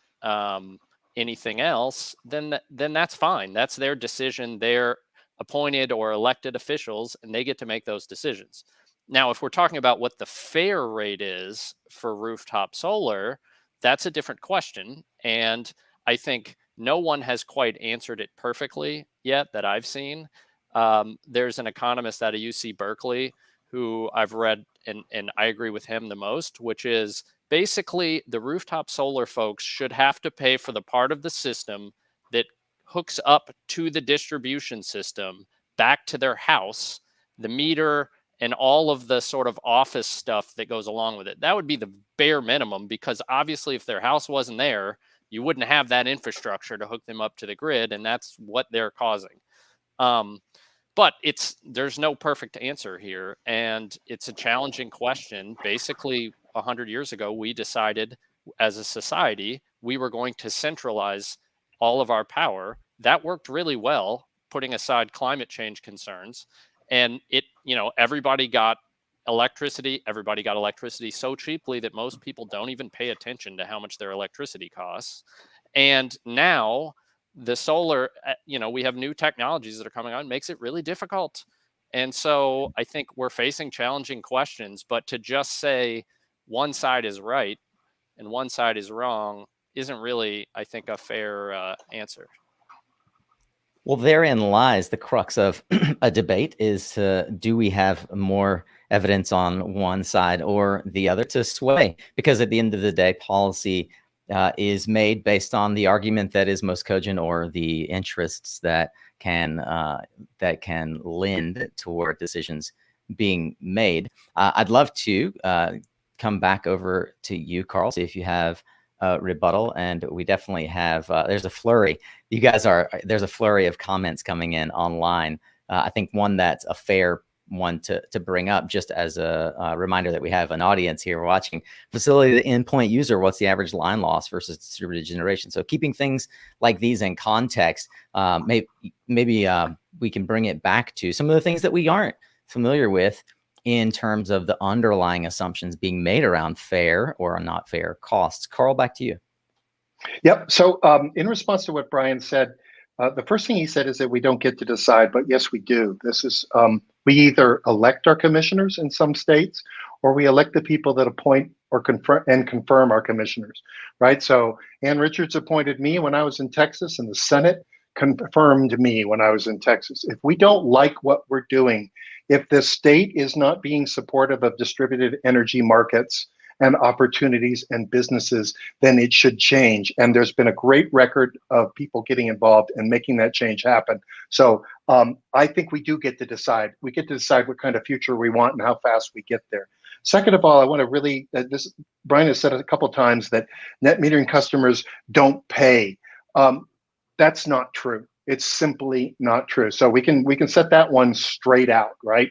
anything else, then that's fine. That's their decision. They're appointed or elected officials, and they get to make those decisions. Now, if we're talking about what the fair rate is for rooftop solar, that's a different question. And I think no one has quite answered it perfectly yet that I've seen. There's an economist out of UC Berkeley who I've read, and I agree with him the most, which is basically the rooftop solar folks should have to pay for the part of the system that hooks up to the distribution system back to their house, the meter, and all of the sort of office stuff that goes along with it. That would be the bare minimum, because obviously if their house wasn't there, you wouldn't have that infrastructure to hook them up to the grid, and that's what they're causing. But there's no perfect answer here, and it's a challenging question. Basically, 100 years ago, we decided as a society we were going to centralize all of our power. That worked really well, putting aside climate change concerns. And everybody got electricity. Everybody got electricity so cheaply that most people don't even pay attention to how much their electricity costs. And now the solar, we have new technologies that are coming on, makes it really difficult. And so I think we're facing challenging questions, but to just say one side is right and one side is wrong, isn't really, I think, a fair answer. Well, therein lies the crux of a debate is do we have more evidence on one side or the other to sway? Because at the end of the day, policy is made based on the argument that is most cogent or the interests that can lend toward decisions being made. I'd love to come back over to you, Carl, see if you have rebuttal, and we definitely have there's a flurry there's a flurry of comments coming in online. I think one that's a fair one to bring up, just as a reminder that we have an audience here watching. Facility to endpoint user, what's the average line loss versus distributed generation? So keeping things like these in context, maybe we can bring it back to some of the things that we aren't familiar with in terms of the underlying assumptions being made around fair or not fair costs. Carl, back to you. Yep. So in response to what Brian said, the first thing he said is that we don't get to decide, but yes, we do. This is, we either elect our commissioners in some states, or we elect the people that appoint or confirm our commissioners, right? So Ann Richards appointed me when I was in Texas, and the Senate confirmed me when I was in Texas. If we don't like what we're doing, if the state is not being supportive of distributed energy markets and opportunities and businesses, then it should change. And there's been a great record of people getting involved and making that change happen. So I think we do get to decide. We get to decide what kind of future we want and how fast we get there. Second of all, I want to really, Brian has said it a couple of times that net metering customers don't pay. That's not true. It's simply not true. So we can set that one straight out, right?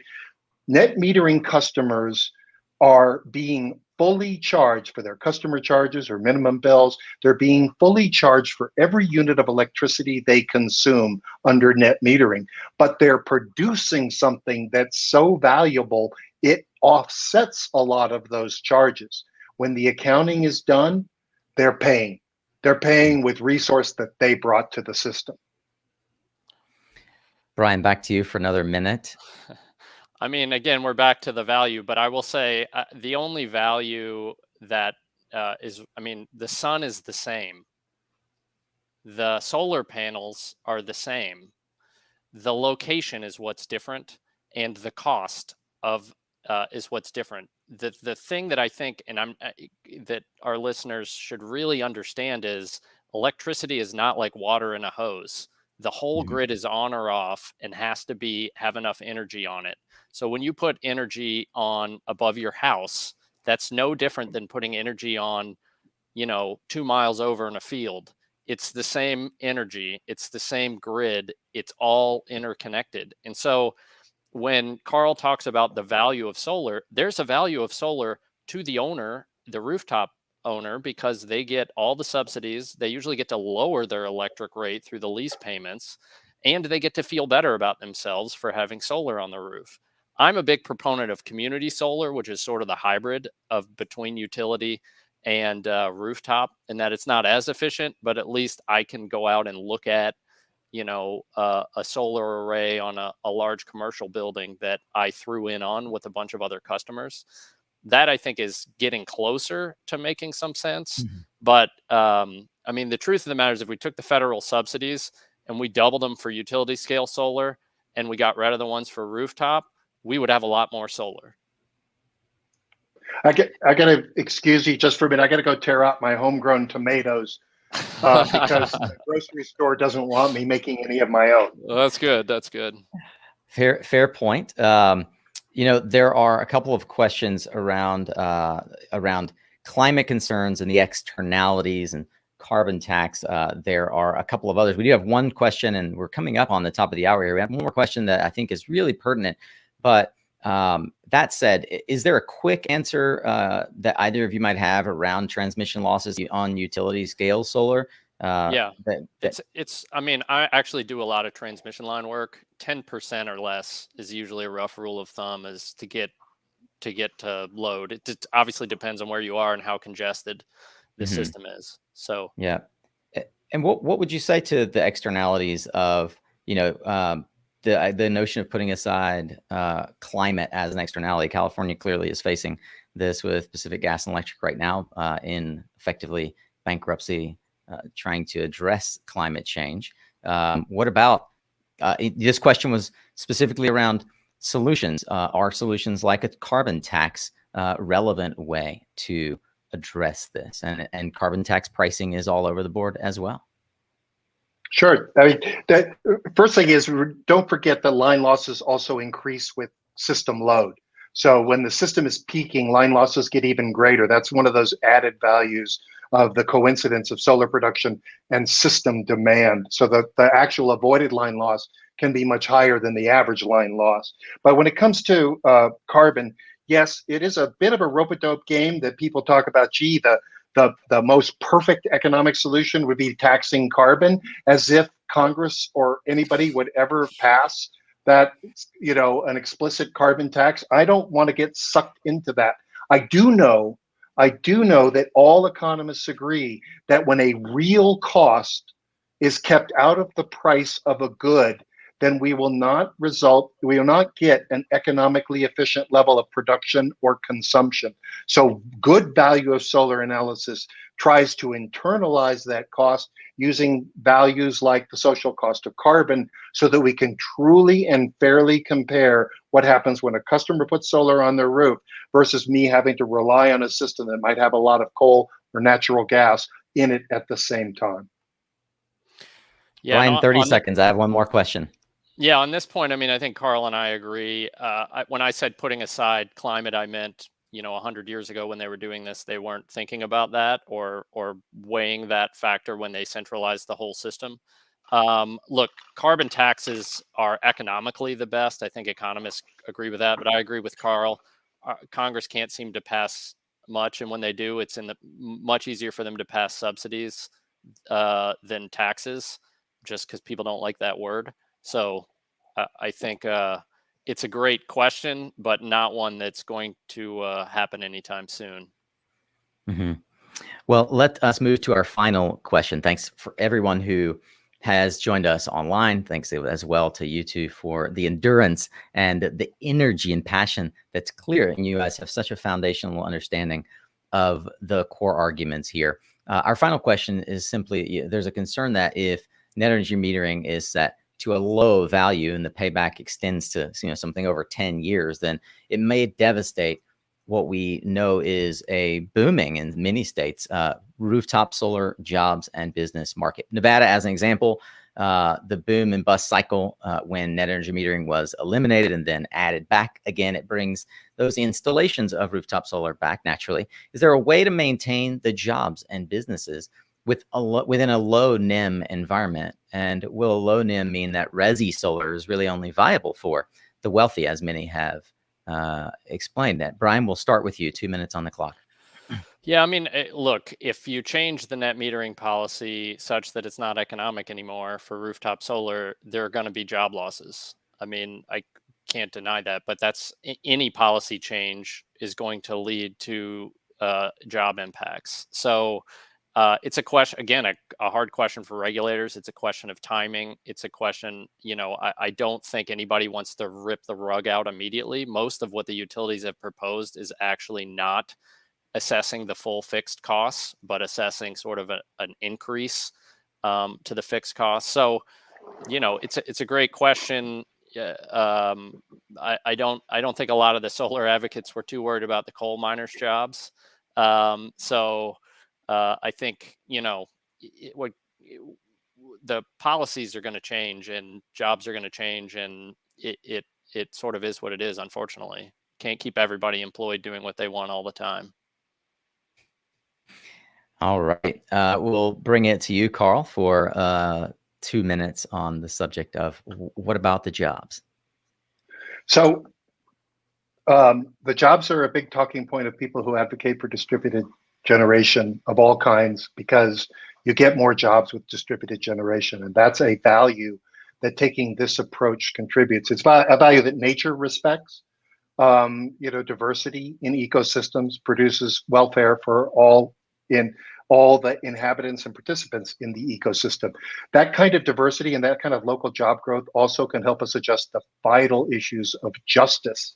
Net metering customers are being fully charged for their customer charges or minimum bills. They're being fully charged for every unit of electricity they consume under net metering, but they're producing something that's so valuable, it offsets a lot of those charges. When the accounting is done, they're paying. They're paying with resource that they brought to the system. Brian, back to you for another minute. I mean, again, we're back to the value, but I will say the only value that the sun is the same. The solar panels are the same. The location is what's different, and the cost of is what's different. The thing that I think, and that our listeners should really understand is electricity is not like water in a hose. The whole grid is on or off and has to have enough energy on it. So when you put energy on above your house, that's no different than putting energy on, 2 miles over in a field. It's the same energy. It's the same grid. It's all interconnected. And so when Carl talks about the value of solar, there's a value of solar to the owner, the rooftop owner, because they get all the subsidies. They usually get to lower their electric rate through the lease payments, and they get to feel better about themselves for having solar on the roof. I'm a big proponent of community solar, which is sort of the hybrid of between utility and rooftop, in that it's not as efficient, but at least I can go out and look at a solar array on a large commercial building that I threw in on with a bunch of other customers. That I think is getting closer to making some sense. But the truth of the matter is, if we took the federal subsidies and we doubled them for utility scale solar and we got rid of the ones for rooftop, we would have a lot more solar. I got to excuse you just for a minute. I got to go tear out my homegrown tomatoes because the grocery store doesn't want me making any of my own. Well, that's good. That's good. Fair point. There are a couple of questions around climate concerns and the externalities and carbon tax. There are a couple of others. We do have one question, and we're coming up on the top of the hour here. We have one more question that I think is really pertinent. But that said, is there a quick answer that either of you might have around transmission losses on utility scale solar? I actually do a lot of transmission line work. 10% or less is usually a rough rule of thumb is to get to load. It obviously depends on where you are and how congested the system is. So yeah. And what would you say to the externalities of the notion of putting aside climate as an externality? California clearly is facing this with Pacific Gas and Electric right now in effectively bankruptcy, trying to address climate change. What about, this question was specifically around solutions. Are solutions like a carbon tax relevant way to address this? And carbon tax pricing is all over the board as well. Sure. I mean, that first thing is, don't forget that line losses also increase with system load. So when the system is peaking, line losses get even greater. That's one of those added values of the coincidence of solar production and system demand. So the actual avoided line loss can be much higher than the average line loss. But when it comes to carbon, yes, it is a bit of a rope-a-dope game that people talk about. Gee, the most perfect economic solution would be taxing carbon, as if Congress or anybody would ever pass that, an explicit carbon tax. I don't want to get sucked into that. I do know that all economists agree that when a real cost is kept out of the price of a good, then we will not get an economically efficient level of production or consumption. So good value of solar analysis tries to internalize that cost using values like the social cost of carbon, so that we can truly and fairly compare what happens when a customer puts solar on their roof versus me having to rely on a system that might have a lot of coal or natural gas in it at the same time. Yeah, Brian, 30 seconds. I have one more question. Yeah, on this point, I mean, I think Carl and I agree. When I said putting aside climate, I meant, 100 years ago when they were doing this, they weren't thinking about that or weighing that factor when they centralized the whole system. Look, carbon taxes are economically the best. I think economists agree with that, but I agree with Carl. Congress can't seem to pass much, and when they do, it's much easier for them to pass subsidies than taxes, just because people don't like that word. So I think it's a great question, but not one that's going to happen anytime soon. Mm-hmm. Well, let us move to our final question. Thanks for everyone who has joined us online. Thanks as well to you two for the endurance and the energy and passion that's clear. And you guys have such a foundational understanding of the core arguments here. Our final question is simply, there's a concern that if net energy metering is set to a low value and the payback extends to something over 10 years, then it may devastate what we know is a booming in many states rooftop solar jobs and business market. Nevada, as an example, the boom and bust cycle when net energy metering was eliminated and then added back again, it brings those installations of rooftop solar back naturally. Is there a way to maintain the jobs and businesses within a low NEM environment? And will a low NEM mean that resi solar is really only viable for the wealthy, as many have explained that? Brian, we'll start with you. 2 minutes on the clock. Yeah, I mean, look, if you change the net metering policy such that it's not economic anymore for rooftop solar, there are going to be job losses. I mean, I can't deny that, but any policy change is going to lead to job impacts. So it's a question, again, a hard question for regulators. It's a question of timing. It's a question, I don't think anybody wants to rip the rug out immediately. Most of what the utilities have proposed is actually not assessing the full fixed costs, but assessing sort of an increase to the fixed costs. So, it's a great question. I don't think a lot of the solar advocates were too worried about the coal miners' jobs. I think, the policies are going to change and jobs are going to change, and it sort of is what it is, unfortunately. Can't keep everybody employed doing what they want all the time. All right. We'll bring it to you, Carl, for 2 minutes on the subject of what about the jobs? So the jobs are a big talking point of people who advocate for distributed generation of all kinds, because you get more jobs with distributed generation. And that's a value that taking this approach contributes. It's a value that nature respects. Diversity in ecosystems produces welfare for all the inhabitants and participants in the ecosystem. That kind of diversity and that kind of local job growth also can help us adjust the vital issues of justice.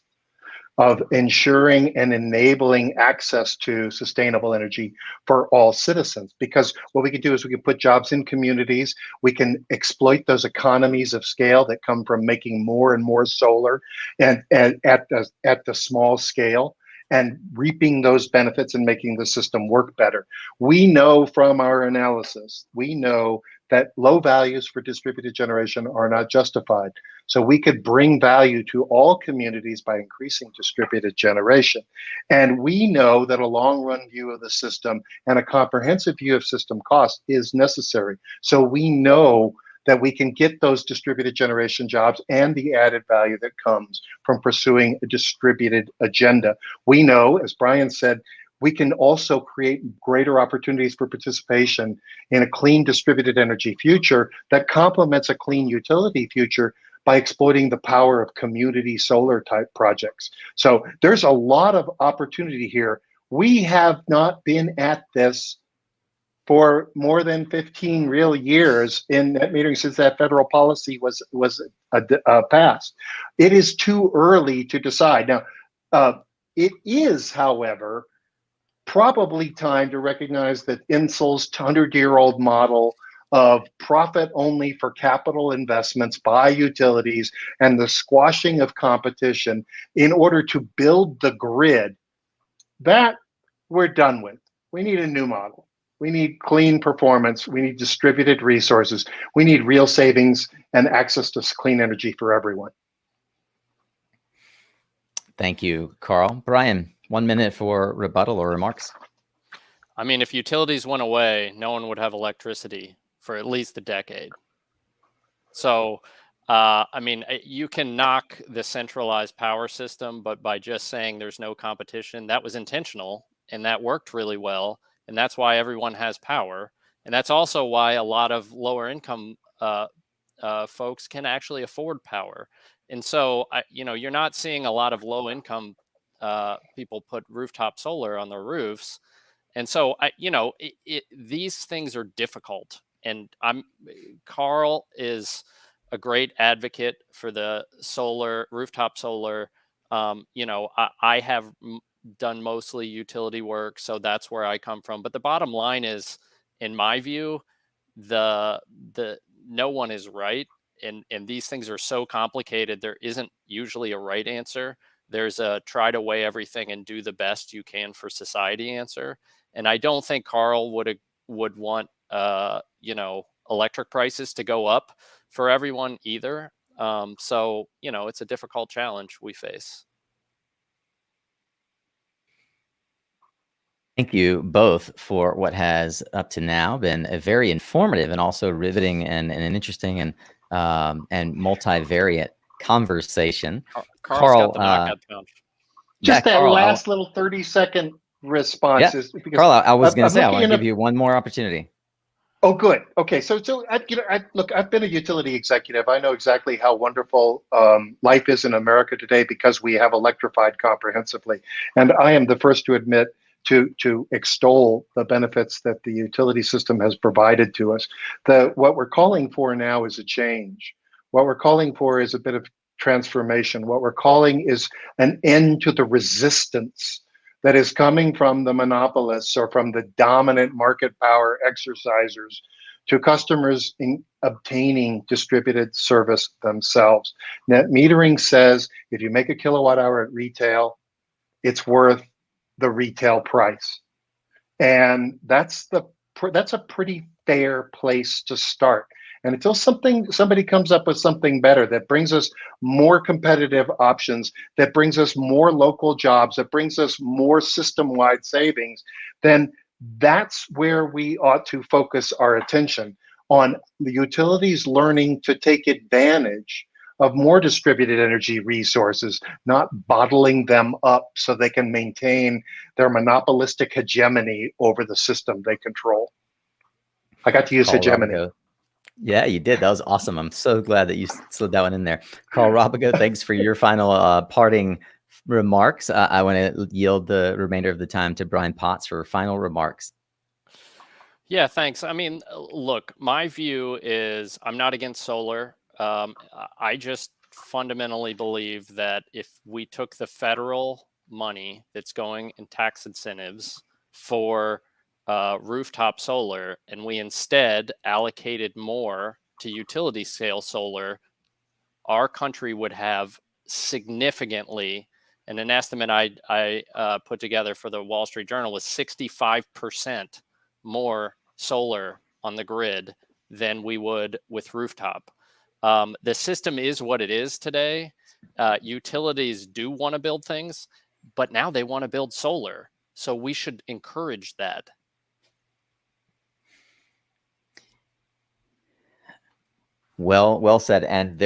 of ensuring and enabling access to sustainable energy for all citizens. Because what we could do is we could put jobs in communities, we can exploit those economies of scale that come from making more and more solar and at the small scale, and reaping those benefits and making the system work better. We know from our analysis, we know that low values for distributed generation are not justified. So we could bring value to all communities by increasing distributed generation. And we know that a long run view of the system and a comprehensive view of system cost is necessary. So we know that we can get those distributed generation jobs and the added value that comes from pursuing a distributed agenda. We know, as Brian said, we can also create greater opportunities for participation in a clean distributed energy future that complements a clean utility future by exploiting the power of community solar type projects. So there's a lot of opportunity here. We have not been at this for more than 15 real years in net metering since that federal policy was passed. It is too early to decide. Now, it is, however, probably time to recognize that Insel's 100-year-old model of profit only for capital investments by utilities and the squashing of competition in order to build the grid, that we're done with. We need a new model. We need clean performance. We need distributed resources. We need real savings and access to clean energy for everyone. Thank you, Carl. Brian, 1 minute for rebuttal or remarks. I mean, if utilities went away, no one would have electricity for at least a decade. So, I mean, you can knock the centralized power system, but by just saying there's no competition, that was intentional and that worked really well. And that's why everyone has power. And that's also why a lot of lower income folks can actually afford power. And so, you're not seeing a lot of low income people put rooftop solar on their roofs. And so, these things are difficult. And Carl is a great advocate for the rooftop solar. I have done mostly utility work, so that's where I come from. But the bottom line is, in my view, the no one is right, and these things are so complicated. There isn't usually a right answer. There's a try to weigh everything and do the best you can for society answer. And I don't think Carl would want electric prices to go up for everyone either. So it's a difficult challenge we face. Thank you both for what has up to now been a very informative and also riveting and an interesting and multivariate conversation. Carl's got the knockout punch. Just that Carl, last little 30-second response is because Carl, I was going to say I want to give you one more opportunity. Oh, good. Okay, so look, I've been a utility executive. I know exactly how wonderful life is in America today because we have electrified comprehensively, and I am the first to admit to extol the benefits that the utility system has provided to us. What we're calling for now is a change. What we're calling for is a bit of transformation. What we're calling is an end to the resistance that is coming from the monopolists or from the dominant market power exercisers to customers in obtaining distributed service themselves. Net metering says if you make a kilowatt hour at retail, it's worth the retail price. And that's a pretty fair place to start. And until somebody comes up with something better that brings us more competitive options, that brings us more local jobs, that brings us more system-wide savings, then that's where we ought to focus our attention on the utilities learning to take advantage of more distributed energy resources, not bottling them up so they can maintain their monopolistic hegemony over the system they control. I got to use hegemony. Yeah, you did. That was awesome. I'm so glad that you slid that one in there. Carl Robigo, thanks for your final parting remarks. I want to yield the remainder of the time to Brian Potts for final remarks. Yeah, thanks. I mean, look, my view is I'm not against solar. I just fundamentally believe that if we took the federal money that's going in tax incentives for rooftop solar and we instead allocated more to utility scale solar, our country would have significantly, and an estimate I put together for the Wall Street Journal was 65% more solar on the grid than we would with rooftop. The system is what it is today. Utilities do want to build things, but now they want to build solar. So we should encourage that. Well said. And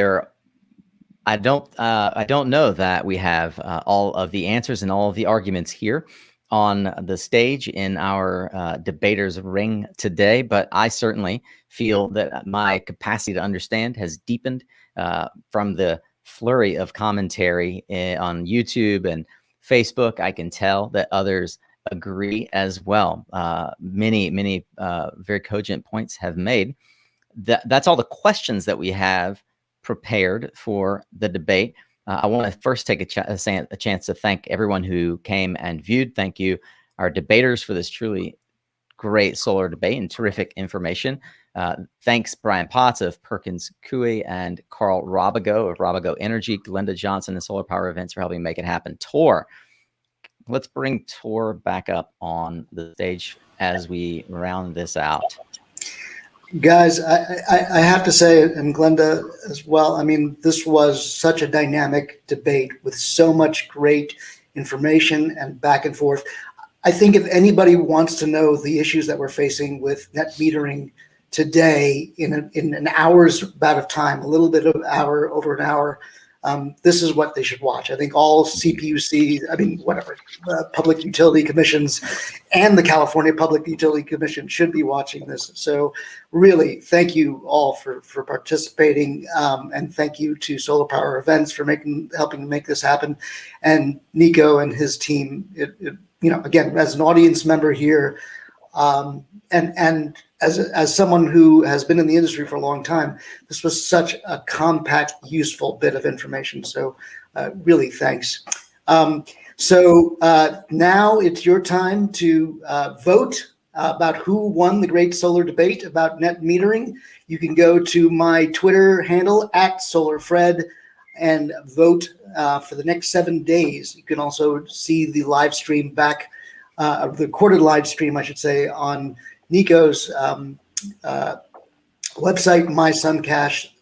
I don't know that we have all of the answers and all of the arguments here on the stage in our debaters ring today, but I certainly feel that my capacity to understand has deepened from the flurry of commentary on YouTube and Facebook. I can tell that others agree as well. Many very cogent points have made. That's all the questions that we have prepared for the debate. I want to first take a chance to thank everyone who came and viewed. Thank you, our debaters, for this truly great solar debate and terrific information. Thanks, Brian Potts of Perkins Coie and Carl Robigo of Robigo Energy, Glenda Johnson and Solar Power Events for helping make it happen. Tor, let's bring Tor back up on the stage as we round this out. Guys, I have to say, and Glenda as well, I mean, this was such a dynamic debate with so much great information and back and forth. I think if anybody wants to know the issues that we're facing with net metering today in an hour's bout of time, a little bit of hour, over an hour, this is what they should watch. I think all public utility commissions and the California Public Utility Commission should be watching this. So really, thank you all for participating. And thank you to Solar Power Events for helping to make this happen. And Nico and his team, again, as an audience member here, and as someone who has been in the industry for a long time, this was such a compact, useful bit of information. So really, thanks. So now it's your time to vote about who won the great solar debate about net metering. You can go to my Twitter handle @SolarFred and vote for the next 7 days. You can also see the live stream back, the recorded live stream, I should say, on Nico's website,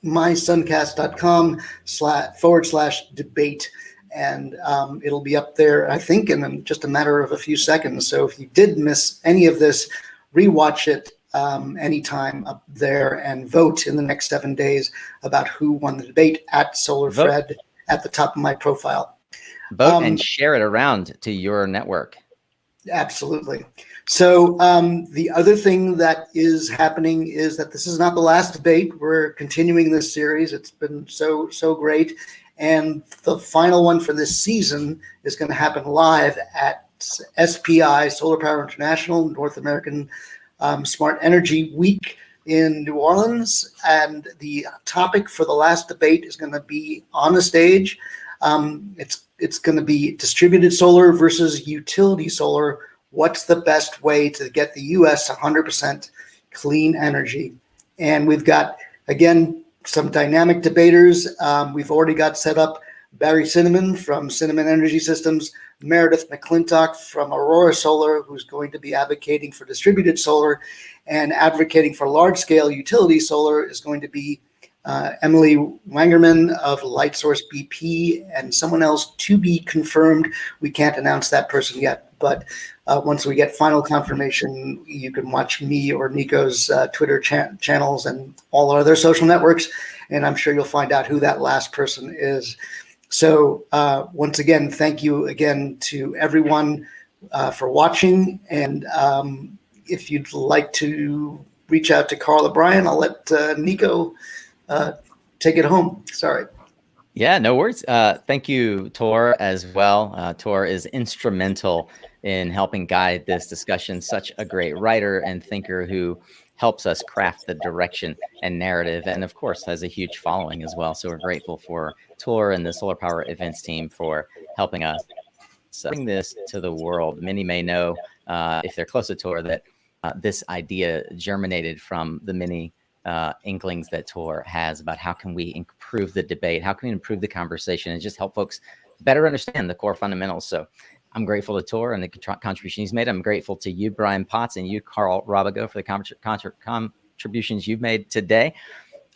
mysuncast.com//debate. And it'll be up there, I think, in just a matter of a few seconds. So if you did miss any of this, rewatch it anytime up there and vote in the next 7 days about who won the debate @SolarFred at the top of my profile. Vote and share it around to your network. Absolutely. So the other thing that is happening is that this is not the last debate. We're continuing this series. It's been so great. And the final one for this season is going to happen live at SPI, Solar Power International, North American Smart Energy Week in New Orleans. And the topic for the last debate is going to be on a stage. It's going to be distributed solar versus utility solar. What's the best way to get the U.S. 100% clean energy? And we've got, again, some dynamic debaters. We've already got set up Barry Cinnamon from Cinnamon Energy Systems, Meredith McClintock from Aurora Solar, who's going to be advocating for distributed solar, and advocating for large-scale utility solar is going to be Emily Wangerman of Lightsource BP, and someone else to be confirmed. We can't announce that person yet, but once we get final confirmation, you can watch me or Nico's Twitter channels and all our other social networks, and I'm sure you'll find out who that last person is. So once again, thank you again to everyone for watching, and if you'd like to reach out to Carl or Brian, I'll let Nico take it home. Sorry. Yeah, no worries. Thank you, Tor, as well. Tor is instrumental in helping guide this discussion. Such a great writer and thinker who helps us craft the direction and narrative, and of course has a huge following as well. So we're grateful for Tor and the Solar Power Events team for helping us bring this to the world. Many may know, if they're close to Tor, that this idea germinated from the many inklings that Tor has about how can we improve the debate, how can we improve the conversation, and just help folks better understand the core fundamentals. So I'm grateful to Tor and the contribution he's made. I'm grateful to you, Brian Potts, and you, Carl Robigo, for the contributions you've made today.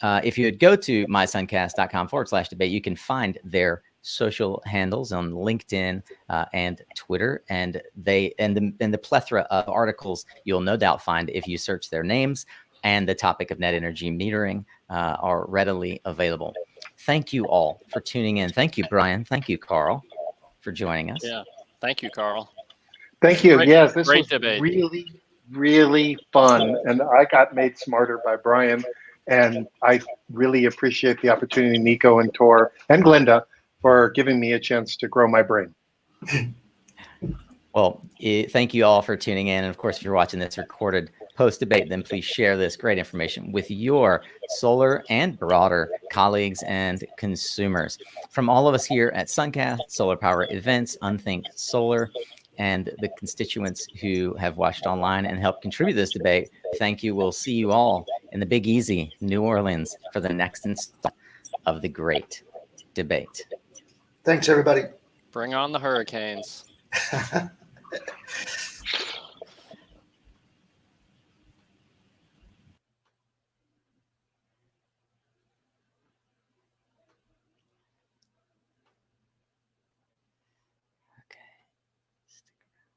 If you would go to mysuncast.com/debate, you can find their social handles on LinkedIn and Twitter, and the plethora of articles you'll no doubt find if you search their names, and the topic of net energy metering are readily available. Thank you all for tuning in. Thank you, Brian. Thank you, Carl, for joining us. Yeah. Thank you, Carl. Thank you. Great, yes, this great was debate. really, really fun. And I got made smarter by Brian. And I really appreciate the opportunity, Nico and Tor and Glenda, for giving me a chance to grow my brain. Well, thank you all for tuning in. And of course, if you're watching this recorded post-debate, then please share this great information with your solar and broader colleagues and consumers. From all of us here at SunCast, Solar Power Events, Unthink Solar, and the constituents who have watched online and helped contribute to this debate, thank you. We'll see you all in the Big Easy, New Orleans, for the next installment of the great debate. Thanks, everybody. Bring on the hurricanes.